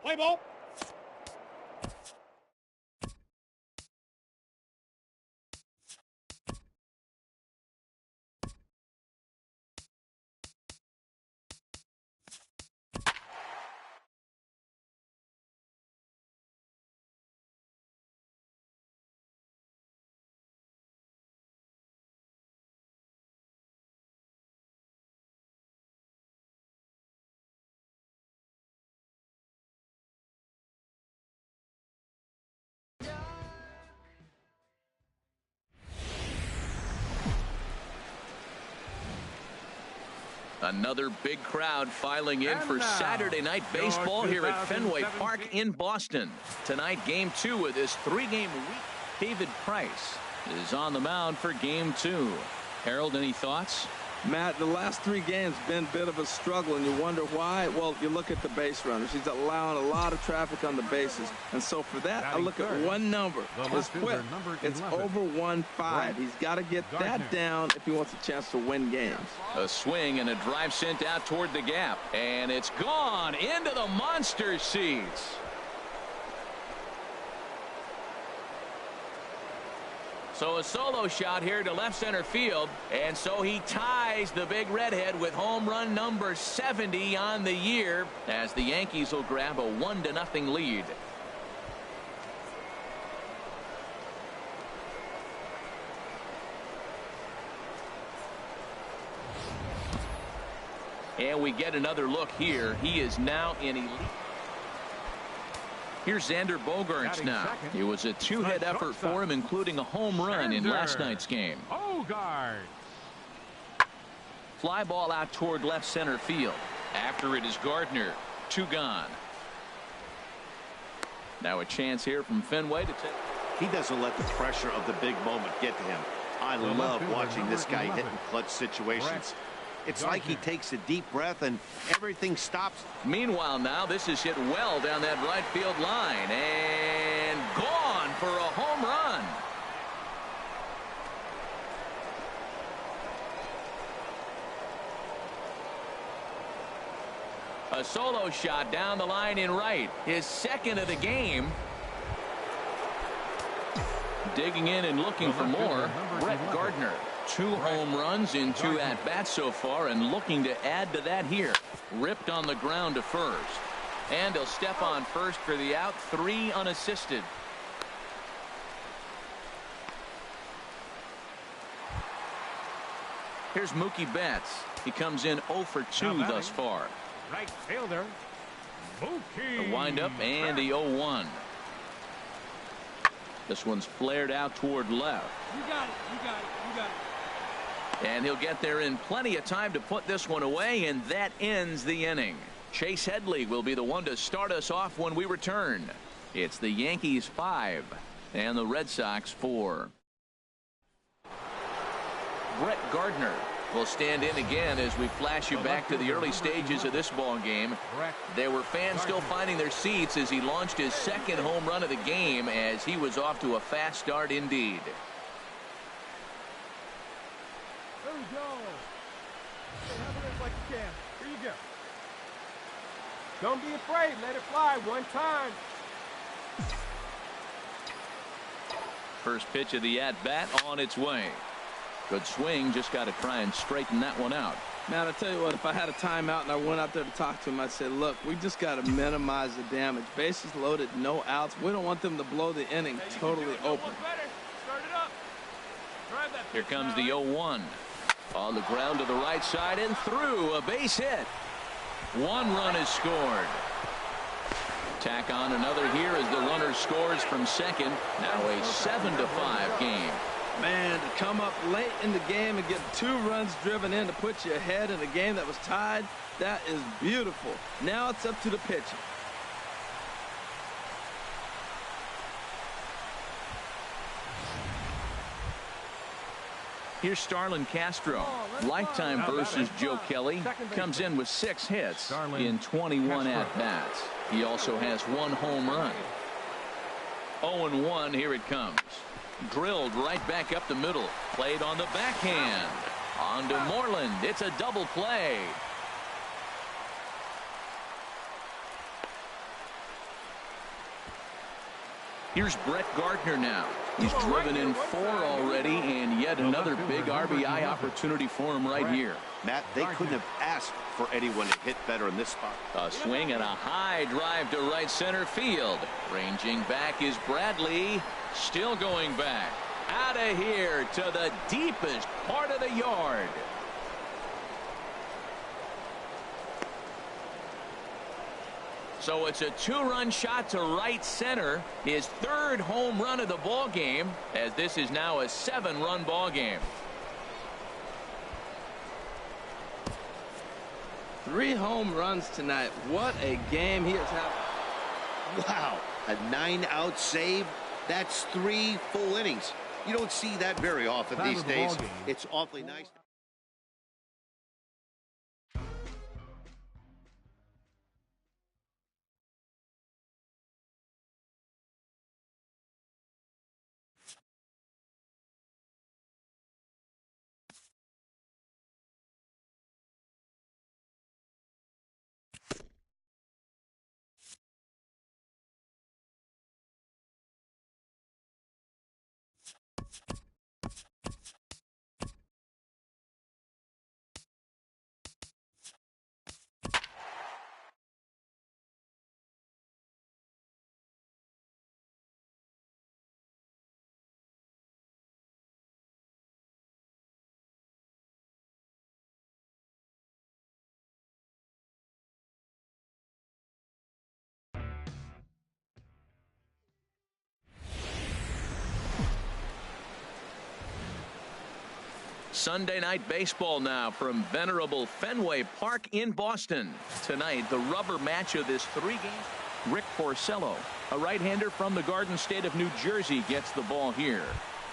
Play ball. Another big crowd filing in for Saturday Night Baseball here at Fenway Park in Boston. Tonight, Game 2 of this 3-game week. David Price is on the mound for Game 2. Harold, any thoughts? Matt, the last 3 games been a bit of a struggle, and you wonder why. Well, you look at the base runners. He's allowing a lot of traffic on the bases. And so for that, I look at one number. His whip. It's over 1.5. He's got to get that down if he wants a chance to win games. A swing and a drive sent out toward the gap. And it's gone into the monster seats. So a solo shot here to left center field, and so he ties the big redhead with home run number 70 on the year as the Yankees will grab a 1-0 lead. And we get another look here. He is now in elite. Here's Xander Bogaerts now. It was a 2-hit effort for him, including a home run in last night's game. Bogaerts. Fly ball out toward left center field. After it is Gardner. 2 gone. Now a chance here from Fenway to take. He doesn't let the pressure of the big moment get to him. I love watching this guy hit in clutch situations. It's like he takes a deep breath and everything stops. Meanwhile, now this is hit well down that right field line and gone for a home run. A solo shot down the line in right, his second of the game. Digging in and looking for more, Brett Gardner. 2 home runs in 2 at-bats so far, and looking to add to that here. Ripped on the ground to first. And he'll step on first for the out. 3 unassisted. Here's Mookie Betts. He comes in 0 for 2 thus far. Right fielder, Mookie. The windup and the 0-1. This one's flared out toward left. You got it. You got it. You got it. And he'll get there in plenty of time to put this one away, and that ends the inning. Chase Headley will be the one to start us off when we return. It's the Yankees 5 and the Red Sox 4. Brett Gardner will stand in again as we flash you back to the early stages of this ball game. There were fans still finding their seats as he launched his second home run of the game, as he was off to a fast start indeed. There we go. Have it like you can. Here you go. Don't be afraid. Let it fly one time. First pitch of the at-bat on its way. Good swing, just got to try and straighten that one out. Man, I tell you what, if I had a timeout and I went out there to talk to him, I'd say, look, we just got to minimize the damage. Bases loaded, no outs. We don't want them to blow the inning totally open. Here comes the 0-1. On the ground to the right side and through, a base hit. 1 run is scored. Tack on another here as the runner scores from second. Now a 7-5 game. Man, to come up late in the game and get 2 runs driven in to put you ahead in a game that was tied, that is beautiful. Now it's up to the pitcher. Here's Starlin Castro. Lifetime versus Joe Kelly. Comes in with 6 hits in 21 at-bats. He also has 1 home run. 0-1, here it comes. Drilled right back up the middle. Played on the backhand. On to Moreland. It's a double play. Here's Brett Gardner now. He's driven in 4 already, and yet another big RBI opportunity for him right here. Matt, they couldn't have asked for anyone to hit better in this spot. A swing and a high drive to right center field. Ranging back is Bradley. Still going back. Out of here to the deepest part of the yard. So it's a 2-run shot to right center. His 3rd home run of the ball game, as this is now a 7-run ball game. 3 home runs tonight. What a game he has had. Wow, a 9-out save. That's 3 full innings. You don't see that very often these days. It's awfully nice. Sunday night baseball now from venerable Fenway Park in Boston. Tonight, the rubber match of this 3-game. Rick Porcello, a right-hander from the Garden State of New Jersey, gets the ball here.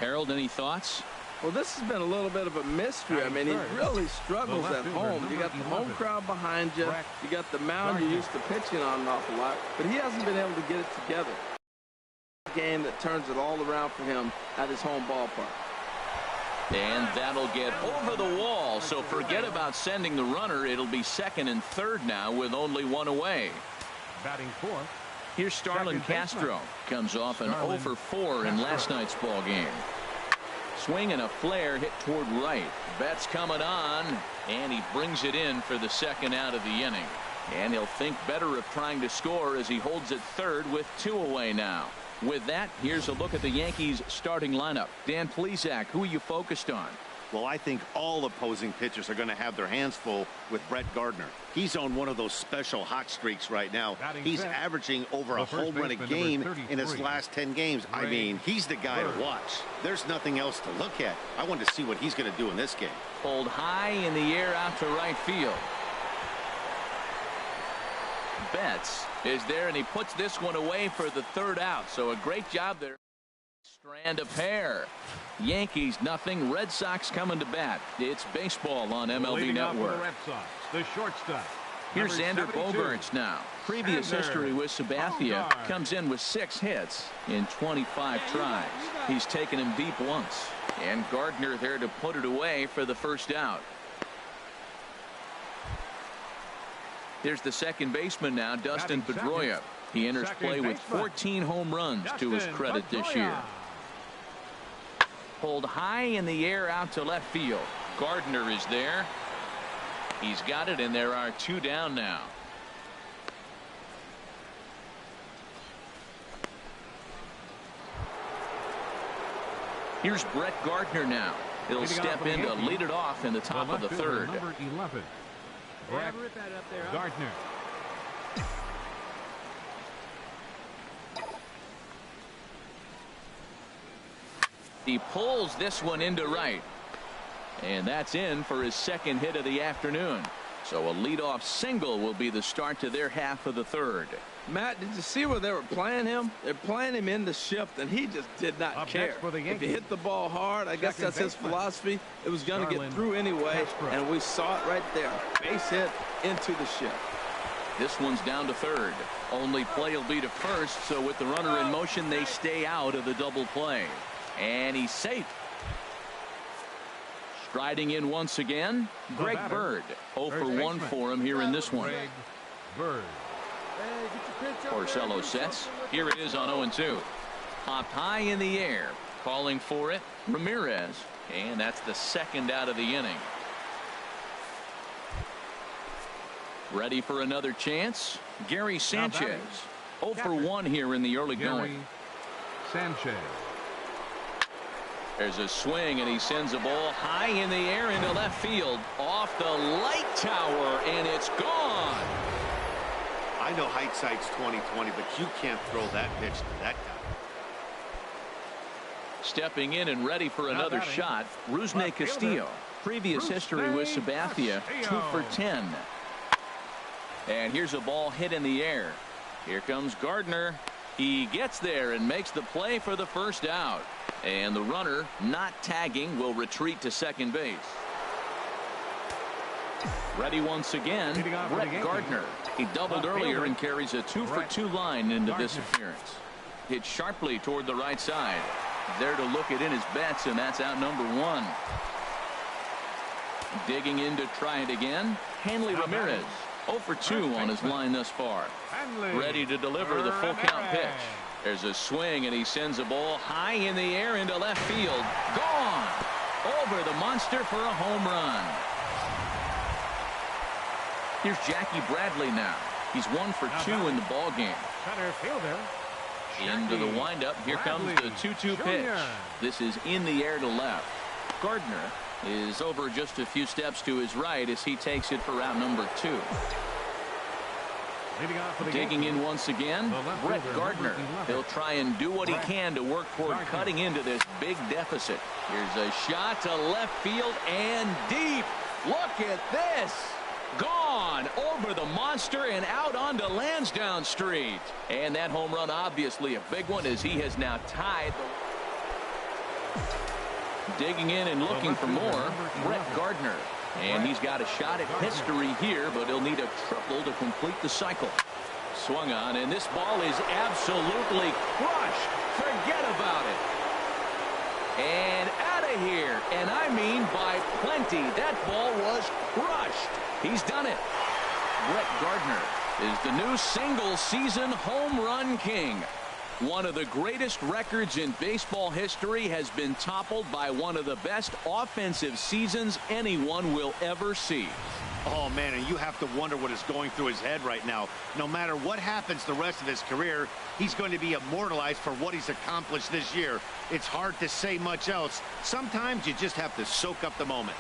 Harold, any thoughts? Well, this has been a little bit of a mystery. I mean, he really struggles at home. You got the home crowd behind you. You got the mound you're used to pitching on an awful lot. But he hasn't been able to get it together. A game that turns it all around for him at his home ballpark. And that'll get over the wall, so forget about sending the runner. It'll be 2nd and 3rd now with only 1 away. Batting 4th. Here's Starlin Castro. Comes off an 0 for 4 in last night's ball game. Swing and a flare hit toward right. Betts coming on, and he brings it in for the 2nd out of the inning. And he'll think better of trying to score as he holds it 3rd with 2 away now. With that, here's a look at the Yankees starting lineup. Dan Plesac, who are you focused on? Well, I think all opposing pitchers are going to have their hands full with Brett Gardner. He's on one of those special hot streaks right now. He's averaging over a home run a game in his last 10 games. I mean, he's the guy to watch. There's nothing else to look at. I want to see what he's going to do in this game. Pulled high in the air out to right field. Betts is there, and he puts this one away for the 3rd out. So a great job there. Strand a pair. Yankees nothing. Red Sox coming to bat. It's baseball on MLB Network. Red Sox, the shortstop. Here's Xander Bogaerts now. Previous history with Sabathia. Comes in with 6 hits in 25 tries. He's taken him deep once. And Gardner there to put it away for the 1st out. Here's the second baseman now, Dustin Pedroia. He enters play with 14 home runs to his credit this year. Pulled high in the air out to left field. Gardner is there. He's got it, and there are 2 down now. Here's Brett Gardner now. He'll step in to lead it off in the top of the 3rd. Number 11. Brett Gardner. He pulls this one into right. And that's in for his 2nd hit of the afternoon. So a leadoff single will be the start to their half of the 3rd. Matt, did you see where they were playing him? They're playing him in the shift, and he just did not care. If he hit the ball hard, I guess that's his philosophy. It was going to get through anyway, and we saw it right there. Base hit into the shift. This one's down to 3rd. Only play will be to 1st, so with the runner in motion, they stay out of the double play. And he's safe. Striding in once again, Greg Bird. 0 for 1 for him here in this one. Bird. Porcello sets. Here it is on 0-2. popped high in the air. Calling for it, Ramirez. And that's the second out of the inning. Ready for another chance? Gary Sanchez. 0 for 1 here in the early going. Sanchez. There's a swing, and he sends a ball high in the air into left field. Off the light tower, and it's gone. I know hindsight's 20/20, but you can't throw that pitch to that guy. Stepping in and ready for another shot, Rusney Castillo. Previous history with Sabathia, 2 for 10. And here's a ball hit in the air. Here comes Gardner. He gets there and makes the play for the first out. And the runner, not tagging, will retreat to second base. Ready once again, Brett Gardner. He doubled earlier and carries a 2 for 2 line into this appearance. Hit sharply toward the right side. There to look it in his bets, and that's out number 1. Digging in to try it again, Hanley Ramirez. 0 for 2 on his line thus far. Ready to deliver the full count pitch. There's a swing, and he sends a ball high in the air into left field. Gone! Over the monster for a home run. Here's Jackie Bradley now. He's 1 for 2 in the ball game. Center fielder. Into the windup. Here comes the 2-2 pitch. This is in the air to left. Gardner is over just a few steps to his right as he takes it for route number 2. Digging in once again, Brett Gardner. He'll try and do what he can to work toward cutting into this big deficit. Here's a shot to left field and deep. Look at this. Gone over the monster and out onto Lansdowne Street. And that home run, obviously a big one, as he has now tied. Digging in and looking for more, Brett Gardner. And he's got a shot at history here, but he'll need a triple to complete the cycle. Swung on, and this ball is absolutely crushed. Forget about it. And out of here. And I mean by plenty. That ball was crushed. He's done it. Brett Gardner is the new single-season home run king. One of the greatest records in baseball history has been toppled by one of the best offensive seasons anyone will ever see. Oh, man, and you have to wonder what is going through his head right now. No matter what happens the rest of his career, he's going to be immortalized for what he's accomplished this year. It's hard to say much else. Sometimes you just have to soak up the moment.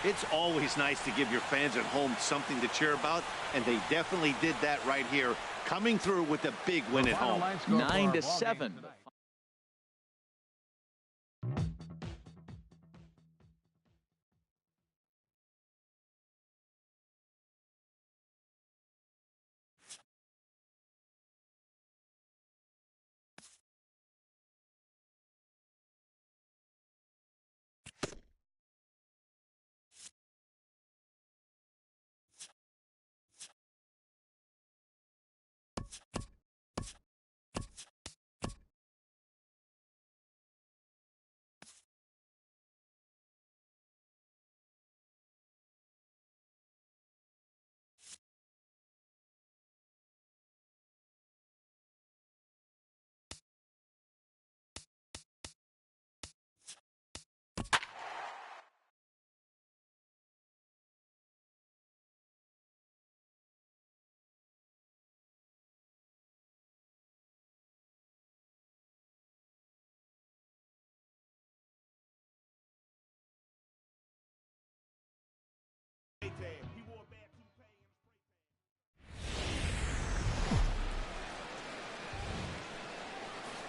It's always nice to give your fans at home something to cheer about, and they definitely did that right here, coming through with a big win at home. 9-7.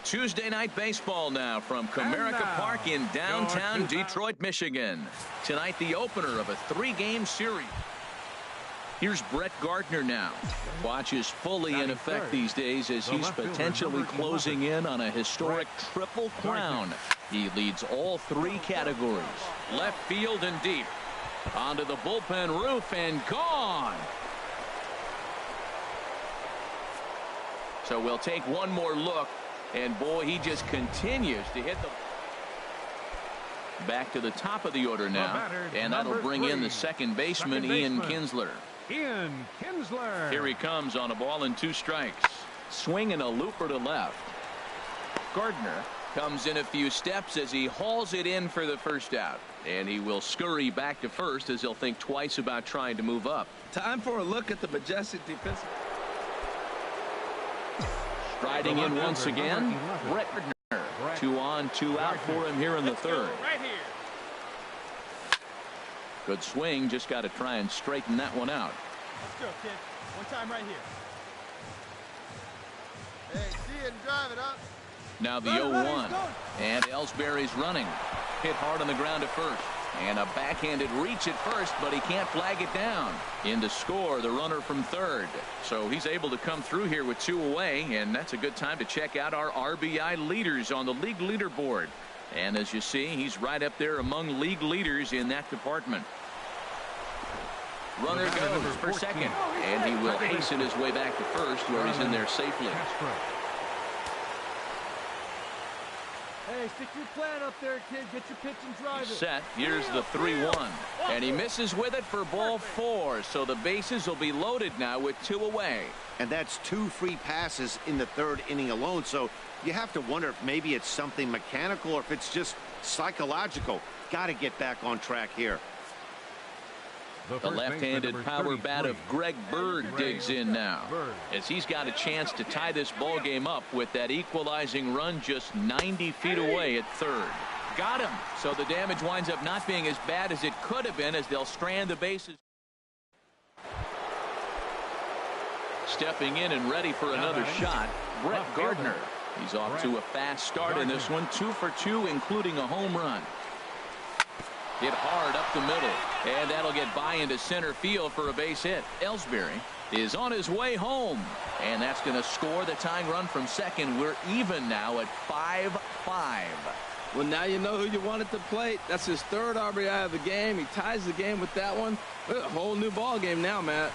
Tuesday night baseball now from Comerica Park in downtown Detroit, Michigan. Tonight, the opener of a 3-game series. Here's Brett Gardner now. Watch is fully in effect these days as he's potentially closing in on a historic triple crown. He leads all three categories. Left field and deep. Onto the bullpen roof and gone. So we'll take one more look. And boy, he just continues to hit the... Back to the top of the order now. And that'll bring in the second baseman, Ian Kinsler. Ian Kinsler. Here he comes on a ball and 2 strikes. Swinging a looper to left. Gardner comes in a few steps as he hauls it in for the first out. And he will scurry back to first as he'll think twice about trying to move up. Time for a look at the majestic defensive. Striding in once again, Brett Gardner. 2 on, 2 out for him here in the third. Right here. Good swing, just got to try and straighten that one out. Let's go, kid. One time right here. Hey, see it and drive it up. Now the 0-1. And Ellsbury's running. Hit hard on the ground at first. And a backhanded reach at first, but he can't flag it down. In to score, the runner from third. So he's able to come through here with 2 away, and that's a good time to check out our RBI leaders on the league leaderboard. And as you see, he's right up there among league leaders in that department. Runner goes for second, and he will hasten his way back to first, where he's in there safely. Hey, stick your plan up there, kid. Get your pitch and drive it. Set. Here's the 3-1. And he misses with it for ball 4. So the bases will be loaded now with 2 away. And that's 2 free passes in the third inning alone. So you have to wonder if maybe it's something mechanical or if it's just psychological. Got to get back on track here. The left-handed power bat of Greg Bird digs in now as he's got a chance to tie this ball game up with that equalizing run just 90 feet away at third. Got him. So the damage winds up not being as bad as it could have been as they'll strand the bases. Stepping in and ready for another shot, Brett Gardner. He's off to a fast start in this one, 2 for 2, including a home run. Hit hard up the middle, and that'll get by into center field for a base hit. Ellsbury is on his way home, and that's going to score the tying run from second. We're even now at 5-5. Well, now you know who you want at the plate. That's his 3rd RBI of the game. He ties the game with that one. A whole new ball game now, Matt.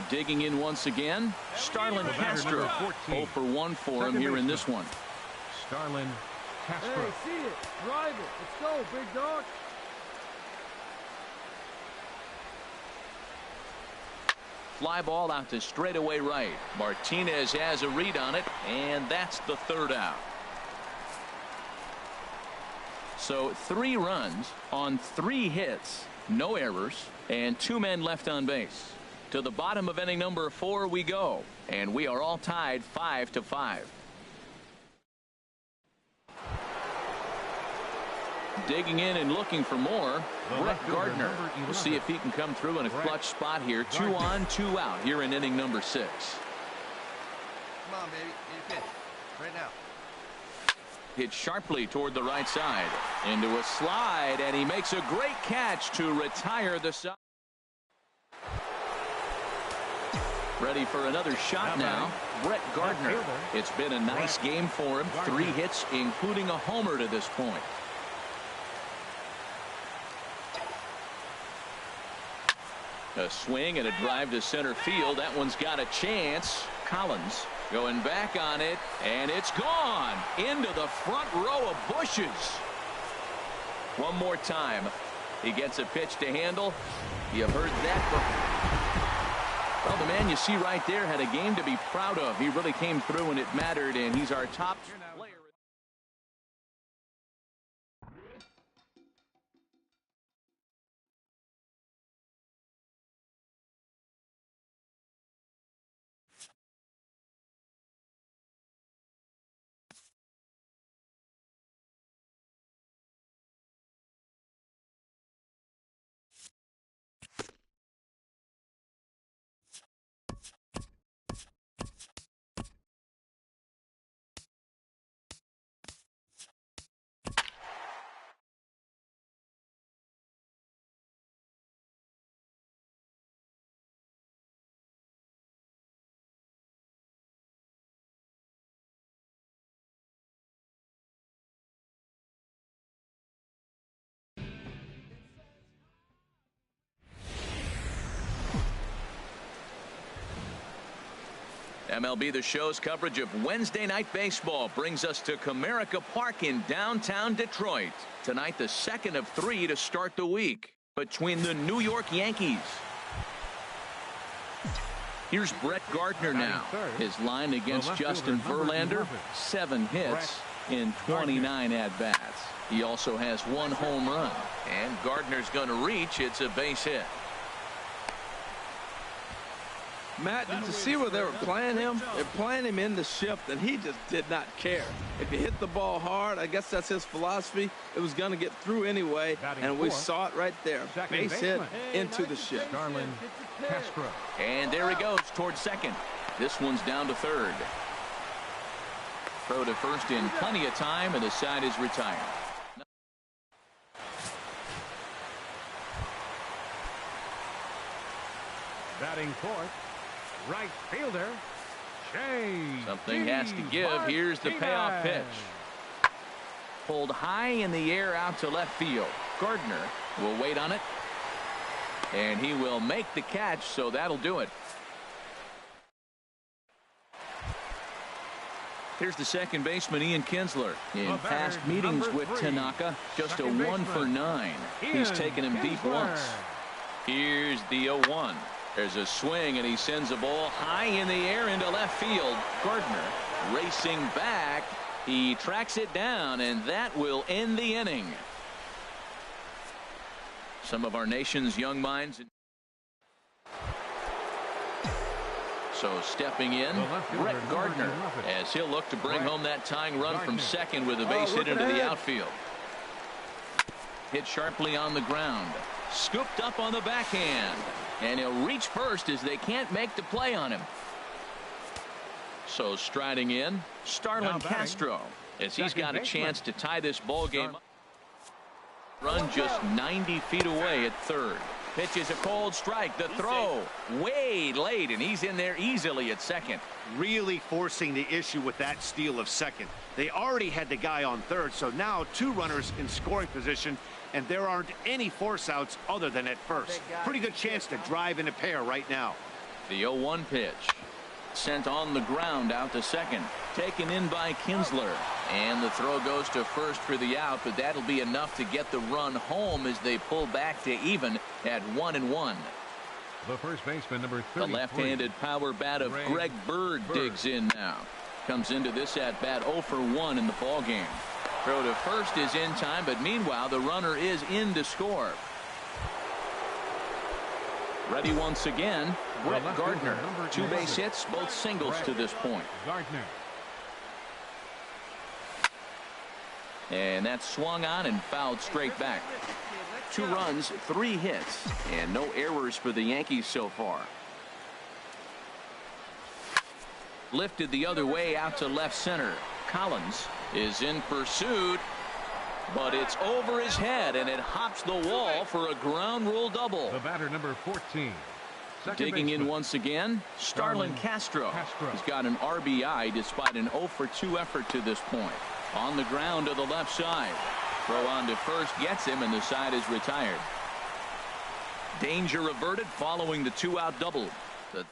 Digging in once again, Starlin Castro. 0 for 1 for him here in this one. Starlin Castro. Hey, see it. Drive it. Let's go, big dog. Fly ball out to straightaway right. Martinez has a read on it, and that's the 3rd out. So 3 runs on 3 hits, no errors, and 2 men left on base. To the bottom of inning number 4 we go, and we are all tied 5-5. Digging in and looking for more, Brett Gardner. We'll see if he can come through in a clutch spot here. 2 on, 2 out here in inning number 6. Come on, baby. Get your pitch. Right now. Hit sharply toward the right side. Into a slide, and he makes a great catch to retire the side. Ready for another shot now, Brett Gardner. It's been a nice game for him. 3 hits, including a homer to this point. A swing and a drive to center field. That one's got a chance. Collins going back on it, and it's gone into the front row of bushes. One more time. He gets a pitch to handle. You've heard that before. Well, the man you see right there had a game to be proud of. He really came through and it mattered, and he's our top player. MLB The Show's coverage of Wednesday Night Baseball brings us to Comerica Park in downtown Detroit. Tonight, the second of 3 to start the week between the New York Yankees. Here's Brett Gardner now. His line against Justin Verlander, 7 hits in 29 at-bats. He also has 1 home run. And Gardner's going to reach. It's a base hit. Matt, did you see where they were playing him? They're playing him in the shift, and he just did not care. If he hit the ball hard, I guess that's his philosophy. It was going to get through anyway, and we saw it right there. Base hit into the shift. And there he goes towards second. This one's down to third. Throw to first in plenty of time, and the side is retired. Batting fourth, right fielder, Something has to give. Here's the payoff pitch. Pulled high in the air out to left field. Gardner will wait on it. And he will make the catch, so that'll do it. Here's the second baseman, Ian Kinsler. In past meetings with Tanaka, just a 1 for 9. He's taken him deep once. Here's the 0-1. There's a swing, and he sends a ball high in the air into left field. Gardner racing back. He tracks it down, and that will end the inning. Some of our nation's young minds. So stepping in, Brett Gardner, as he'll look to bring home that tying run from second with a base hit into the outfield. Hit sharply on the ground. Scooped up on the backhand. And he'll reach first as they can't make the play on him. So striding in, Starlin Castro, as he's got a chance to tie this ball game up. Run just 90 feet away at third. Pitch is a cold strike. The throw way late, and he's in there easily at second. Really forcing the issue with that steal of second. They already had the guy on third, so now 2 runners in scoring position, and there aren't any force outs other than at first. Pretty good chance to drive in a pair right now. The 0-1 pitch. Sent on the ground out to second. Taken in by Kinsler. And the throw goes to first for the out, but that'll be enough to get the run home as they pull back to even at 1-1. The first baseman, number 33. The left-handed power bat of Greg Bird digs in now. Comes into this at-bat 0 for 1 in the ball game. Throw to first is in time, but meanwhile the runner is in to score. Ready once again, Brett Gardner. 2 base hits, both singles to this point. Gardner. And that's swung on and fouled straight back. 2 runs, 3 hits, and no errors for the Yankees so far. Lifted the other way out to left center. Collins is in pursuit, but it's over his head, and it hops the wall for a ground rule double. The batter, number 14. Digging in once again, Starlin Castro. He's got an RBI despite an 0 for 2 effort to this point. On the ground to the left side. Throw on to first gets him, and the side is retired. Danger averted following the 2-out double. The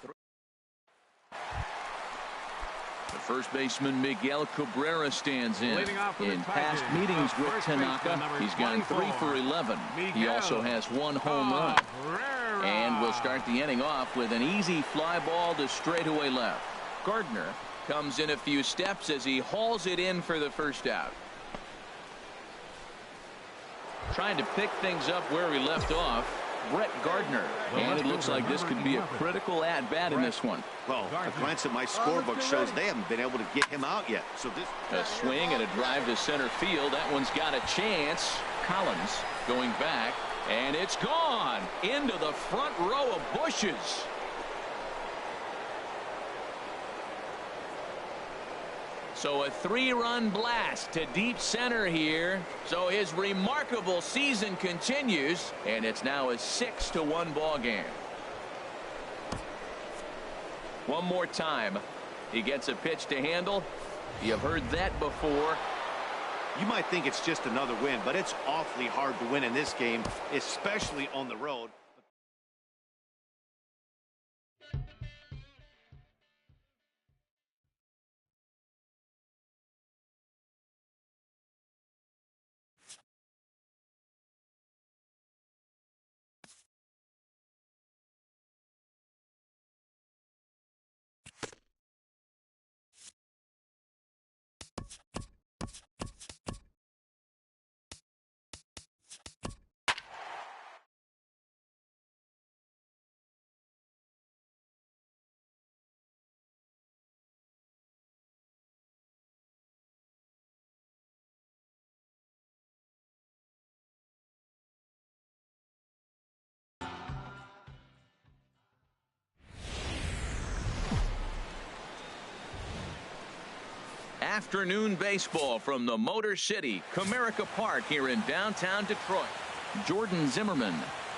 first baseman Miguel Cabrera stands in. Past meetings with Tanaka, he's gone 3 for 11. He also has 1 home run. And we'll start the inning off with an easy fly ball to straightaway left. Gardner comes in a few steps as he hauls it in for the first out. Trying to pick things up where he left off, Brett Gardner. And it looks like this could be a critical at-bat in this one. Well, a glance at my scorebook shows they haven't been able to get him out yet. So this a swing and a drive to center field. That one's got a chance. Collins going back, and it's gone into the front row of bushes. So a 3-run blast to deep center here. So his remarkable season continues, and it's now a 6-1 ball game. One more time. He gets a pitch to handle. You've heard that before. You might think it's just another win, but it's awfully hard to win in this game, especially on the road. afternoon baseball from the Motor City, Comerica Park here in downtown Detroit. Jordan Zimmerman,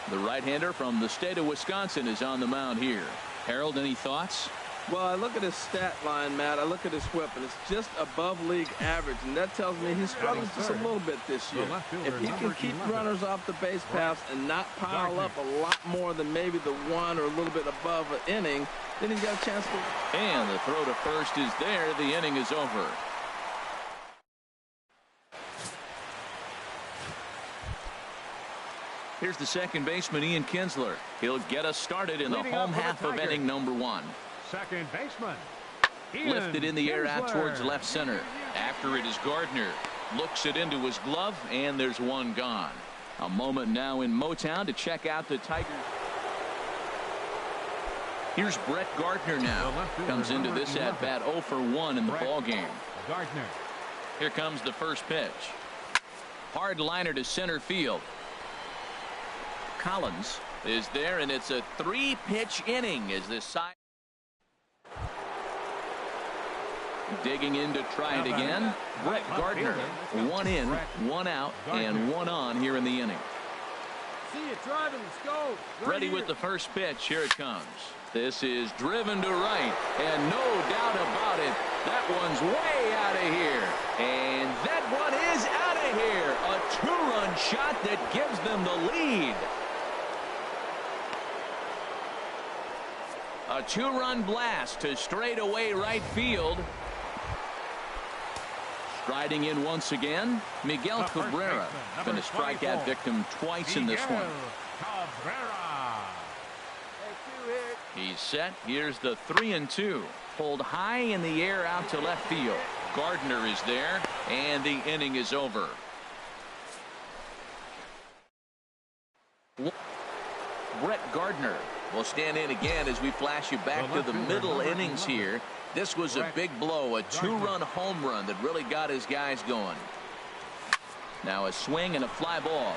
the right-hander from the state of Wisconsin, is on the mound here. Harold, any thoughts? Well, I look at his stat line, Matt. I look at his whip, and it's just above league average, and that tells me he's struggled just a little bit this year. If he can keep runners off the base paths and not pile up a lot more than maybe the one or a little bit above an inning, then he's got a chance to. And the throw to first is there. The inning is over. Here's the second baseman, Ian Kinsler. He'll get us started in the home half of inning number 1. Second baseman. Lifted in the air out towards left center. After it is Gardner. Looks it into his glove, and there's one gone. A moment now in Motown to check out the Tigers. Here's Brett Gardner now. Comes into this at bat 0 for 1 in the ball game. Gardner. Here comes the first pitch. Hard liner to center field. Collins is there, and it's a 3-pitch inning as this side. Digging in to try it again. Brett Gardner. 1 in, 1 out, and 1 on here in the inning. See it driving. Let's go. Ready with the first pitch. Here it comes. This is driven to right, and no doubt about it, that one's way out of here. And that one is out of here. A 2-run shot that gives them the lead. A 2-run blast to straightaway right field. Striding in once again, Miguel Cabrera. Been a strikeout victim twice in this one. He's set. Here's the 3-2. Pulled high in the air out to left field. Gardner is there, and the inning is over. Brett Gardner will stand in again as we flash you back to the middle innings here. This was a big blow, a 2-run home run that really got his guys going. Now a swing and a fly ball.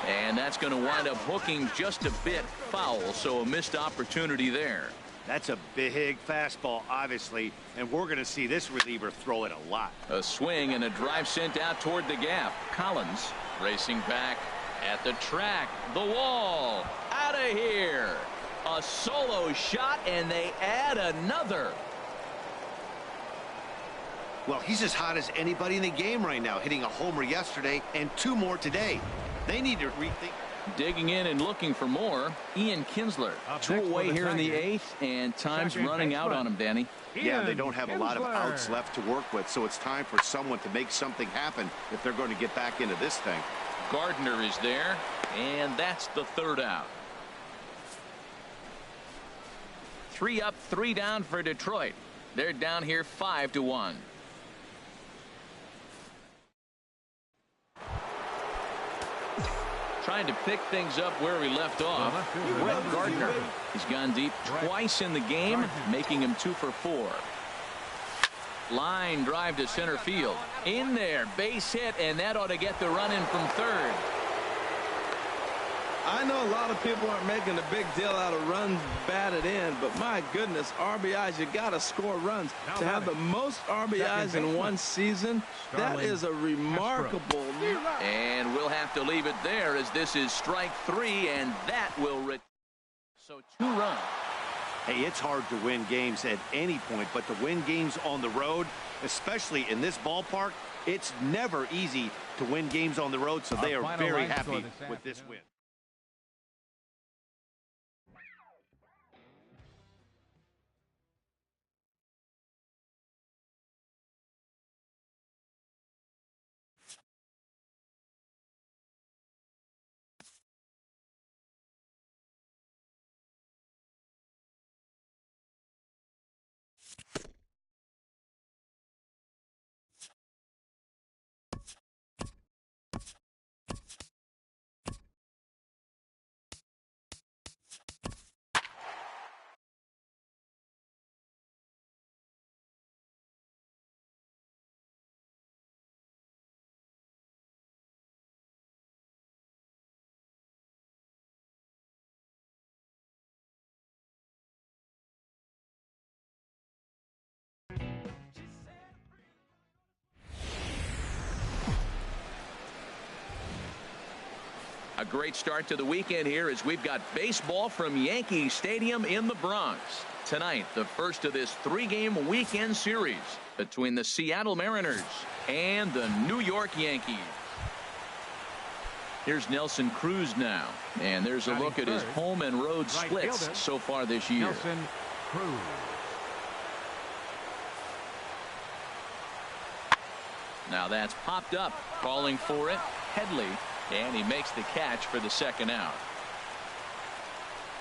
And that's going to wind up hooking just a bit foul, so a missed opportunity there. That's a big fastball, obviously, and we're going to see this reliever throw it a lot. A swing and a drive sent out toward the gap. Collins racing back at the track. The wall. Out of here. A solo shot, and they add another. Well, he's as hot as anybody in the game right now, hitting a homer yesterday and 2 more today. They need to rethink. Digging in and looking for more, Ian Kinsler. 2 away here in the 8th, and time's running out on him, Danny. Yeah, they don't have a lot of outs left to work with, so it's time for someone to make something happen if they're going to get back into this thing. Gardner is there, and that's the 3rd out. 3 up, 3 down for Detroit. They're down here 5-1. Trying to pick things up where we left off. Brett Gardner. He's gone deep twice in the game, making him 2 for 4. Line drive to center field. In there, base hit, and that ought to get the run in from 3rd. I know a lot of people aren't making a big deal out of runs batted in, but my goodness, RBIs, you got to score runs. To have the most RBIs in one season, that is a remarkable. And we'll have to leave it there as this is strike 3, and that will so 2 runs. Hey, it's hard to win games at any point, but to win games on the road, especially in this ballpark, it's never easy to win games on the road, so they are very happy with this win. A great start to the weekend here as we've got baseball from Yankee Stadium in the Bronx. Tonight, the first of this 3-game weekend series between the Seattle Mariners and the New York Yankees. Here's Nelson Cruz now, and there's a look at his home and road splits so far this year. Nelson Cruz. Now that's popped up, calling for it, Headley, and he makes the catch for the second out.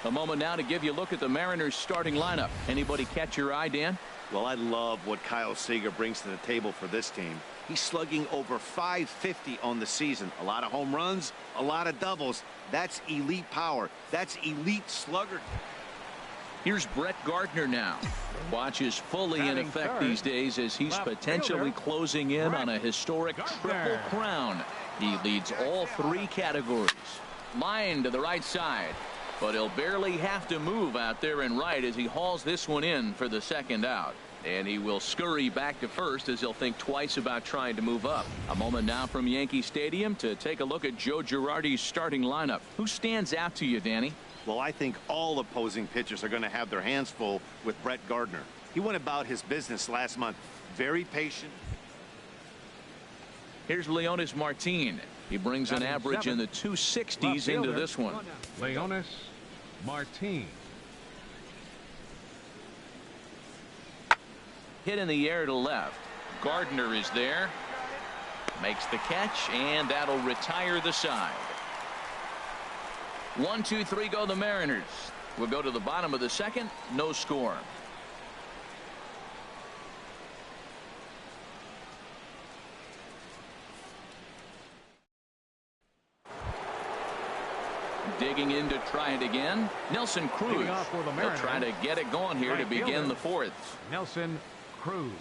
A moment now to give you a look at the Mariners starting lineup. Anybody catch your eye, Dan? Well, I love what Kyle Seager brings to the table for this team. He's slugging over .550 on the season. A lot of home runs, a lot of doubles. That's elite power. That's elite slugger. Here's Brett Gardner now. Watch is fully in effect these days as he's potentially closing in on a historic triple crown. He leads all 3 categories. Line to the right side, but he'll barely have to move out there and right as he hauls this one in for the second out. And he will scurry back to first as he'll think twice about trying to move up. A moment now from Yankee Stadium to take a look at Joe Girardi's starting lineup. Who stands out to you, Danny? Well, I think all opposing pitchers are going to have their hands full with Brett Gardner. He went about his business last month. Very patient. Here's Leonis Martin. He brings an average in the 260s into this one. Leonis Martin. Hit in the air to left. Gardner is there. Makes the catch, and that'll retire the side. 1, 2, 3 go the Mariners. We'll go to the bottom of the second. No score. Digging in to try it again. Nelson Cruz. They'll try to get it going here to begin the 4th. Nelson Cruz.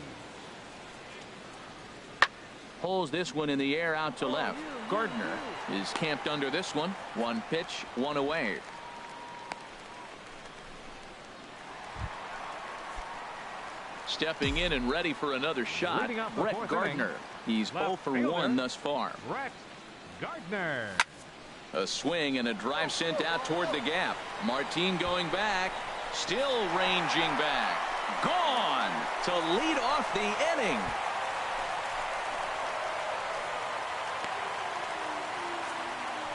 Pulls this one in the air out to left. Gardner is camped under this one. 1 pitch, 1 away. Stepping in and ready for another shot. Brett Gardner. He's 0 for 1 thus far. Brett Gardner. A swing and a drive sent out toward the gap. Martin going back. Still ranging back. Gone to lead off the inning.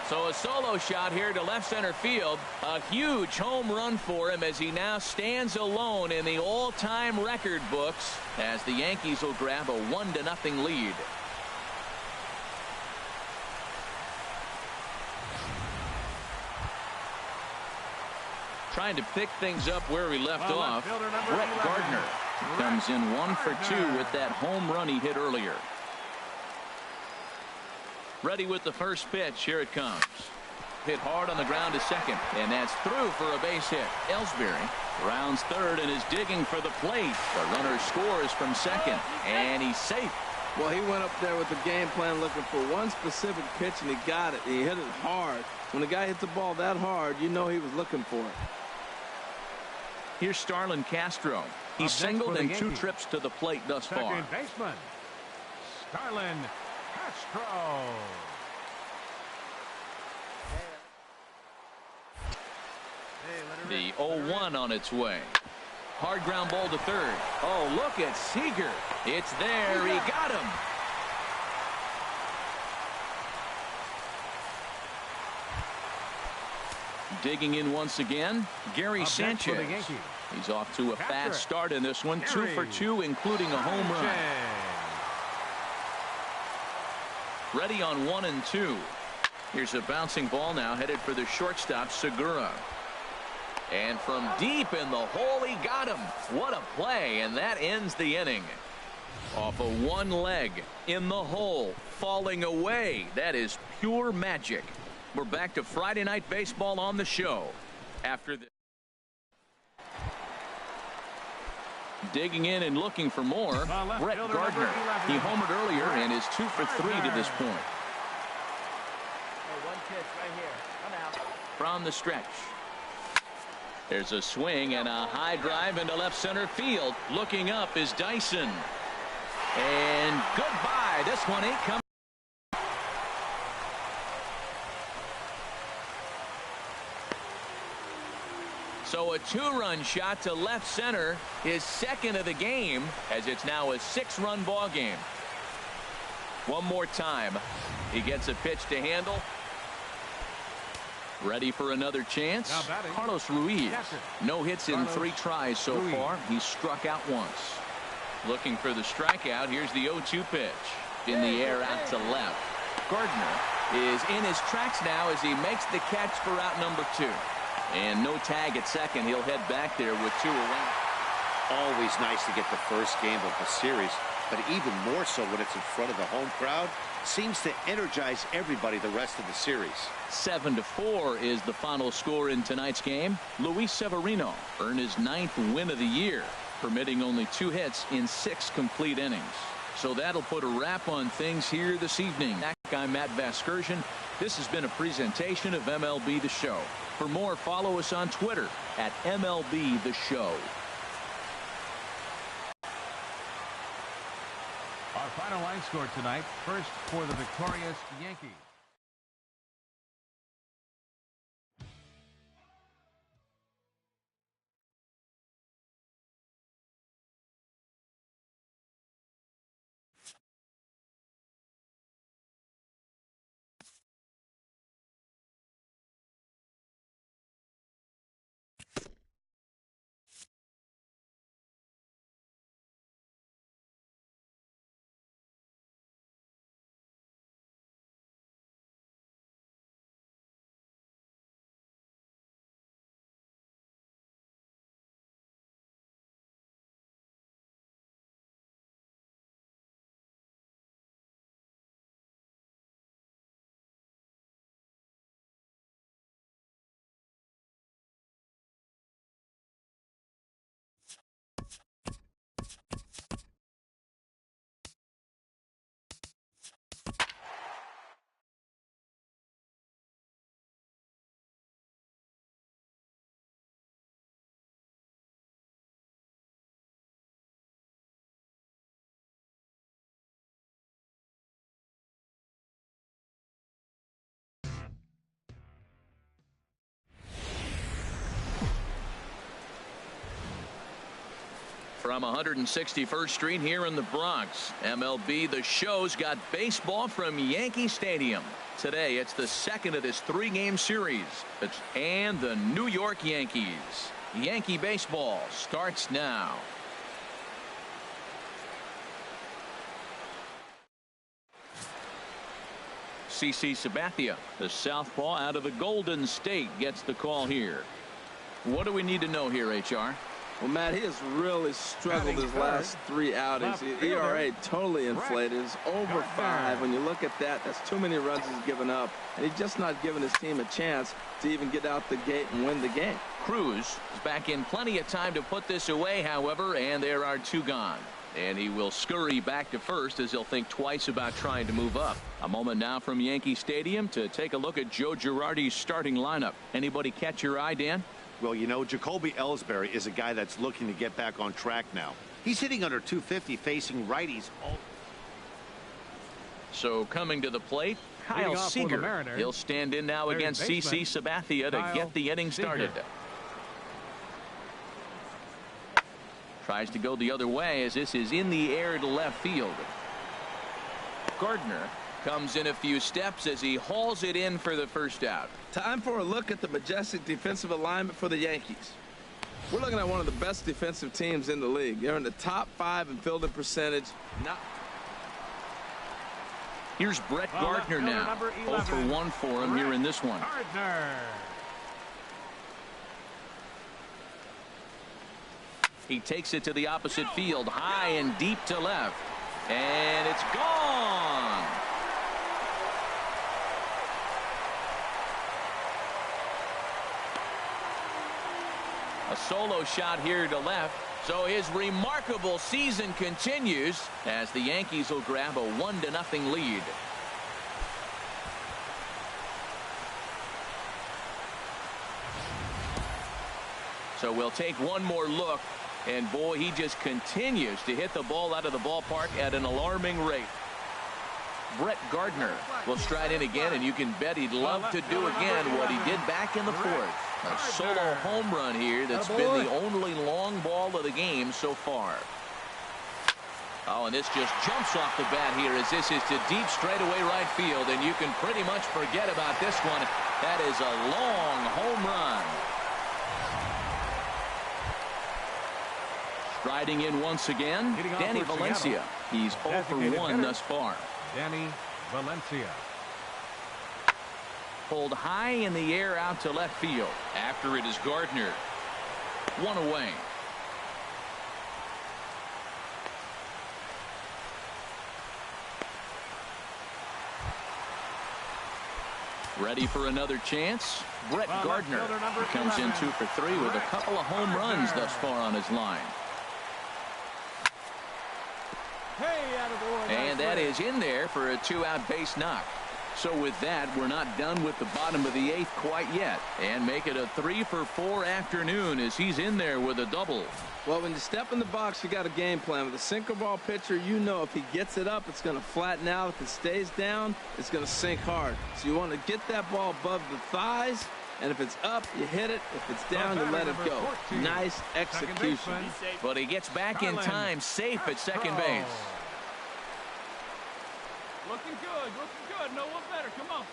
So a solo shot here to left center field. A huge home run for him as he now stands alone in the all-time record books as the Yankees will grab a 1-0 lead. Trying to pick things up where he left off. Brett Gardner comes in 1 for 2 with that home run he hit earlier. Ready with the first pitch. Here it comes. Hit hard on the ground to second, and that's through for a base hit. Ellsbury rounds third and is digging for the plate. The runner scores from second, and he's safe. Well, he went up there with the game plan looking for one specific pitch, and he got it. He hit it hard. When the guy hits the ball that hard, you know he was looking for it. Here's Starlin Castro. He's singled in 2 trips to the plate thus far. Second baseman, Starlin Castro. The 0-1 on its way. Hard ground ball to third. Oh, look at Seager. It's there. He got him. Digging in once again, Gary Sanchez. He's off to a fast start in this one. 2 for 2, including a home run. Ready on 1 and 2. Here's a bouncing ball now headed for the shortstop, Segura. And from deep in the hole, he got him. What a play, and that ends the inning. Off of one leg, in the hole, falling away. That is pure magic. We're back to Friday Night Baseball on the show. After this. Digging in and looking for more, Brett Gardner. He homered earlier and is 2 for 3 to this point. Hey, 1 pitch right here. I'm out. From the stretch. There's a swing and a high drive into left center field. Looking up is Dyson. And goodbye. This one ain't coming. So a 2-run shot to left center, his second of the game, as it's now a 6-run ball game. One more time. He gets a pitch to handle. Ready for another chance. Carlos Ruiz. No hits in 3 tries so far. He's struck out once. Looking for the strikeout. Here's the 0-2 pitch. In the air out to left. Gardner is in his tracks now as he makes the catch for out number 2. And no tag at second. He'll head back there with 2 away. Always nice to get the first game of the series, but even more so when it's in front of the home crowd. Seems to energize everybody the rest of the series. 7-4 is the final score in tonight's game. Luis Severino earned his 9th win of the year, permitting only 2 hits in 6 complete innings. So that'll put a wrap on things here this evening. I'm Matt Vasgersian. This has been a presentation of MLB The Show. For more, follow us on Twitter at MLB The Show. Our final line score tonight, first for the victorious Yankees. From 161st Street here in the Bronx, MLB The Show's got baseball from Yankee Stadium. Today, it's the second of this 3-game series. And the New York Yankees. Yankee baseball starts now. CC Sabathia, the southpaw out of the Golden State, gets the call here. What do we need to know here, HR? Well, Matt, he has really struggled his last 3 outings. ERA totally inflated. It's over 5. When you look at that, that's too many runs he's given up. And he's just not giving his team a chance to even get out the gate and win the game. Cruz is back in plenty of time to put this away, however, and there are 2 gone. And he will scurry back to first as he'll think twice about trying to move up. A moment now from Yankee Stadium to take a look at Joe Girardi's starting lineup. Anybody catch your eye, Dan? Well, you know, Jacoby Ellsbury is a guy that's looking to get back on track now. He's hitting under 250 facing righties. So coming to the plate, Kyle Seager. He'll stand in now against CC Sabathia to get the inning started. Tries to go the other way as this is in the air to left field. Gardner comes in a few steps as he hauls it in for the first out. Time for a look at the majestic defensive alignment for the Yankees. We're looking at one of the best defensive teams in the league. They're in the top 5 in fielding percentage. Here's Brett Gardner now. 0 for 1 for him here in this one. He takes it to the opposite field, high and deep to left. And it's gone. A solo shot here to left. So his remarkable season continues as the Yankees will grab a 1-0 lead. So we'll take one more look. And boy, he just continues to hit the ball out of the ballpark at an alarming rate. Brett Gardner will stride in again, and you can bet he'd love to do again what he did back in the 4th. A solo home run here that's been the only long ball of the game so far. Oh, and this just jumps off the bat here as this is to deep straightaway right field, and you can pretty much forget about this one. That is a long home run. Striding in once again, Danny Valencia. He's 0 for 1 thus far. Danny Valencia. Pulled high in the air out to left field. After it is Gardner. One away. Ready for another chance. Brett Gardner comes in 2 for 3 with a couple of home runs thus far on his line. And that is in there for a 2-out base knock. So with that, we're not done with the bottom of the 8th quite yet, and make it a 3 for 4 afternoon as he's in there with a double. Well, when you step in the box, you got a game plan. With a sinker ball pitcher, you know if he gets it up, it's going to flatten out. If it stays down, it's going to sink hard. So you want to get that ball above the thighs, and if it's up, you hit it. If it's down, you let it go. Nice execution. But he gets back in time, safe at second base. Looking good, no one better, come on.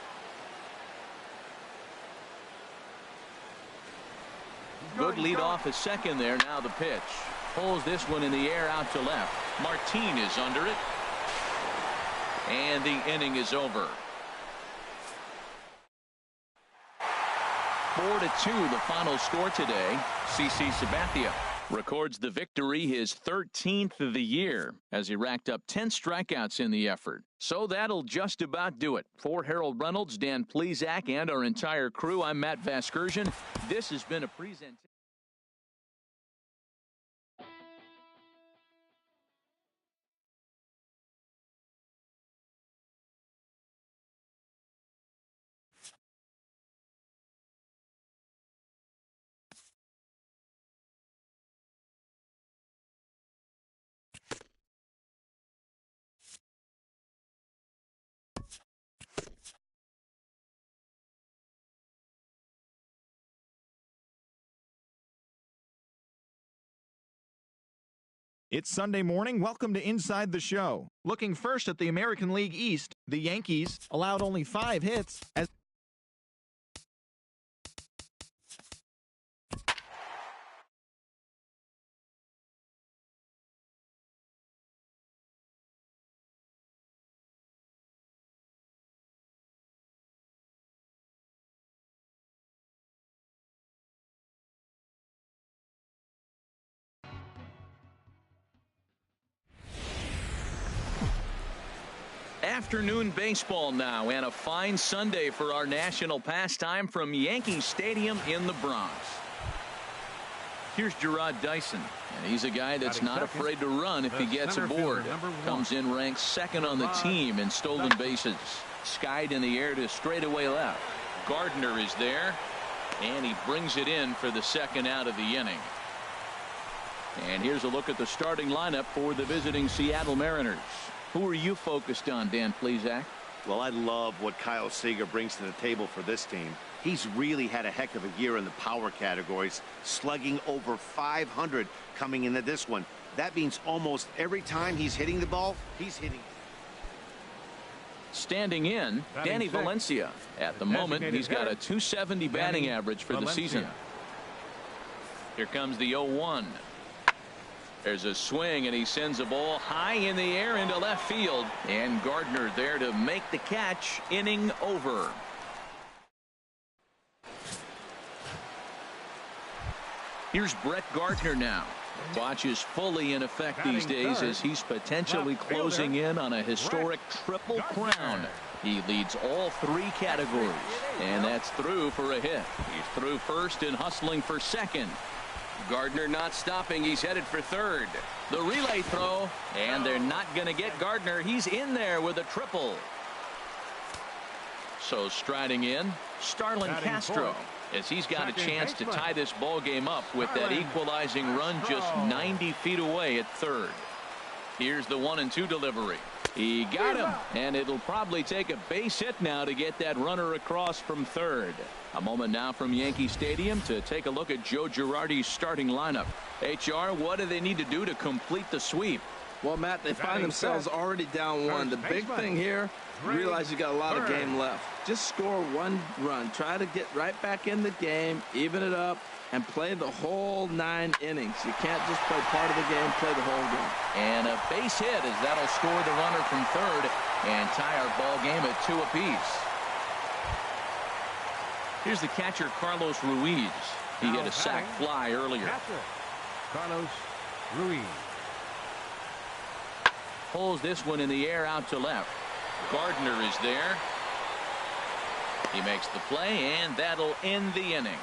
Good lead off at second there. Now the pitch. Pulls this one in the air out to left. Martin is under it. And the inning is over. 4-2 the final score today. CC Sabathia records the victory, his 13th of the year, as he racked up 10 strikeouts in the effort. So that'll just about do it. For Harold Reynolds, Dan Plesac, and our entire crew, I'm Matt Vasgersian. This has been a presentation. It's Sunday morning. Welcome to Inside the Show. Looking first at the American League East, the Yankees allowed only 5 hits as Afternoon baseball now, and a fine Sunday for our national pastime from Yankee Stadium in the Bronx. Here's Gerard Dyson, and he's a guy that's not afraid to run if he gets aboard. Comes in ranked second on the team in stolen bases. Skied in the air to straightaway left. Gardner is there, and he brings it in for the second out of the inning. And here's a look at the starting lineup for the visiting Seattle Mariners. Who are you focused on, Dan Plesac? Well, I love what Kyle Seager brings to the table for this team. He's really had a heck of a year in the power categories, slugging over 500 coming into this one. That means almost every time he's hitting the ball, he's hitting. Standing in, Danny Valencia. At the moment, he's got a .270 batting average for the season. Here comes the 0-1. There's a swing, and he sends a ball high in the air into left field. And Gardner there to make the catch. Inning over. Here's Brett Gardner now. Watch is fully in effect these days as he's potentially closing in on a historic triple crown. He leads all 3 categories, and that's through for a hit. He's through first and hustling for second. Gardner not stopping. He's headed for third. The relay throw, and they're not going to get Gardner. He's in there with a triple. So striding in, Starlin Castro, as he's got a chance to tie this ball game up with that equalizing run just 90 feet away at third. Here's the 1-2 delivery. He got him, and it'll probably take a base hit now to get that runner across from third. A moment now from Yankee Stadium to take a look at Joe Girardi's starting lineup. HR, what do they need to do to complete the sweep? Well, Matt, they find themselves already down one. The big thing here, realize you got a lot of game left. Just score one run. Try to get right back in the game, even it up, and play the whole 9 innings. You can't just play part of the game, play the whole game. And a base hit as that'll score the runner from third and tie our ball game at 2 apiece. Here's the catcher, Carlos Ruiz. He hit a sac fly earlier. Carlos Ruiz pulls this one in the air out to left. Gardner is there. He makes the play, and that'll end the inning.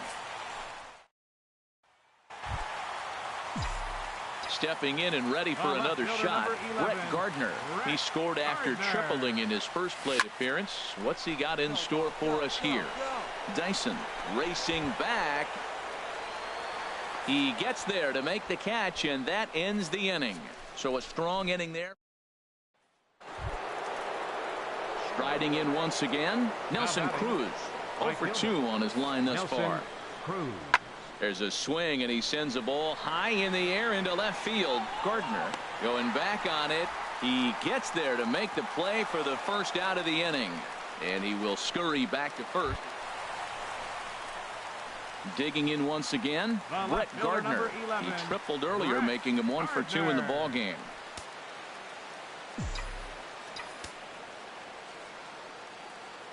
Stepping in and ready for another shot, Brett Gardner. He scored after tripling in his first plate appearance. What's he got in store for us here? Dyson racing back. He gets there to make the catch, and that ends the inning. So a strong inning there. Striding in once again, Nelson Cruz. 0 for 2 on his line thus far. There's a swing, and he sends a ball high in the air into left field. Gardner going back on it. He gets there to make the play for the first out of the inning, and he will scurry back to first. Digging in once again, Brett Gardner. He tripled earlier, making him 1 for 2 in the ball game.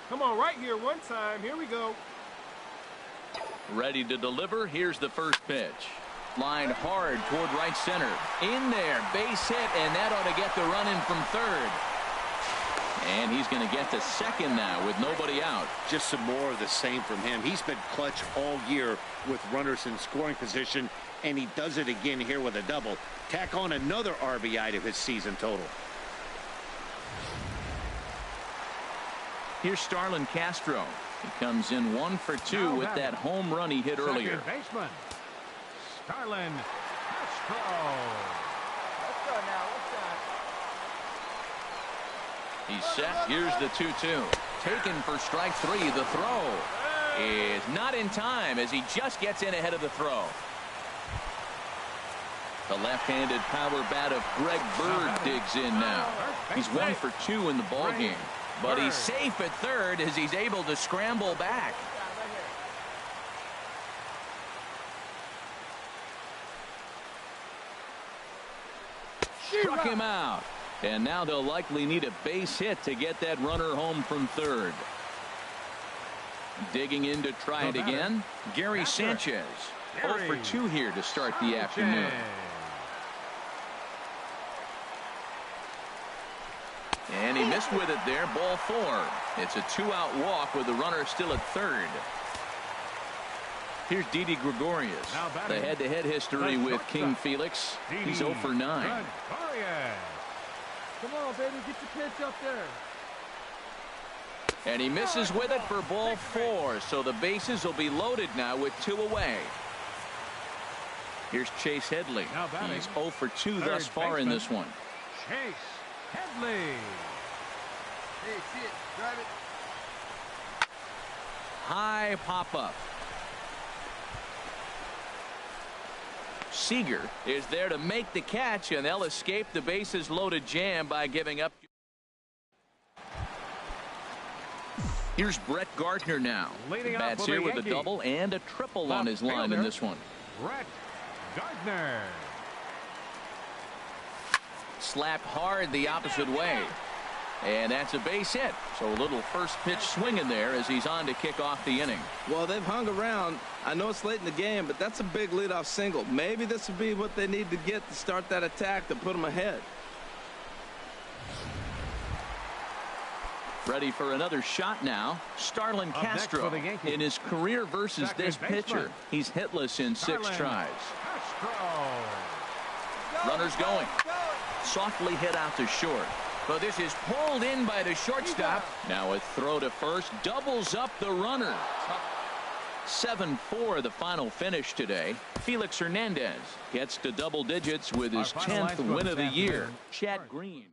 Come on, right here one time. Here we go. Ready to deliver. Here's the first pitch. Lined hard toward right center. In there, base hit, and that ought to get the run in from third. And he's going to get to second now with nobody out. Just some more of the same from him. He's been clutch all year with runners in scoring position, and he does it again here with a double. Tack on another RBI to his season total. Here's Starlin Castro. He comes in 1 for 2 with that home run he hit earlier. Second baseman, Starlin Castro. Let's go now. He's set. Here's the 2-2. Taken for strike 3. The throw is not in time as he just gets in ahead of the throw. The left-handed power bat of Greg Bird digs in now. He's 1 for 2 in the ball game. But he's safe at third as he's able to scramble back. Struck him out. And now they'll likely need a base hit to get that runner home from third. Digging in to try it again, Gary Sanchez. 0 for 2 here to start the afternoon. And he missed with it there. Ball 4. It's a 2-out walk with the runner still at third. Here's Didi Gregorius. The head-to-head history with King Felix. He's 0 for 9. Come on, baby, get your pitch up there. And he misses with it for ball 4. So the bases will be loaded now with 2 away. Here's Chase Headley. He's 0 for 2 thus far in this one. Chase Headley. Hey, see it. Drive it. High pop-up. Seager is there to make the catch, and they'll escape the bases loaded jam by giving up. Here's Brett Gardner now. Bats here with a double and a triple on his line in this one. Brett Gardner. Slapped hard the opposite way. And that's a base hit. So a little first pitch swing in there as he's on to kick off the inning. Well, they've hung around. I know it's late in the game, but that's a big leadoff single. Maybe this will be what they need to get to start that attack to put them ahead. Ready for another shot now. Starlin Castro in his career versus this pitcher. He's hitless in 6 tries. Runners going. Softly hit out to short. But this is pulled in by the shortstop. Now a throw to first doubles up the runner. 7-4 the final finish today. Felix Hernandez gets to double digits with his 10th win of the year. Chad Green.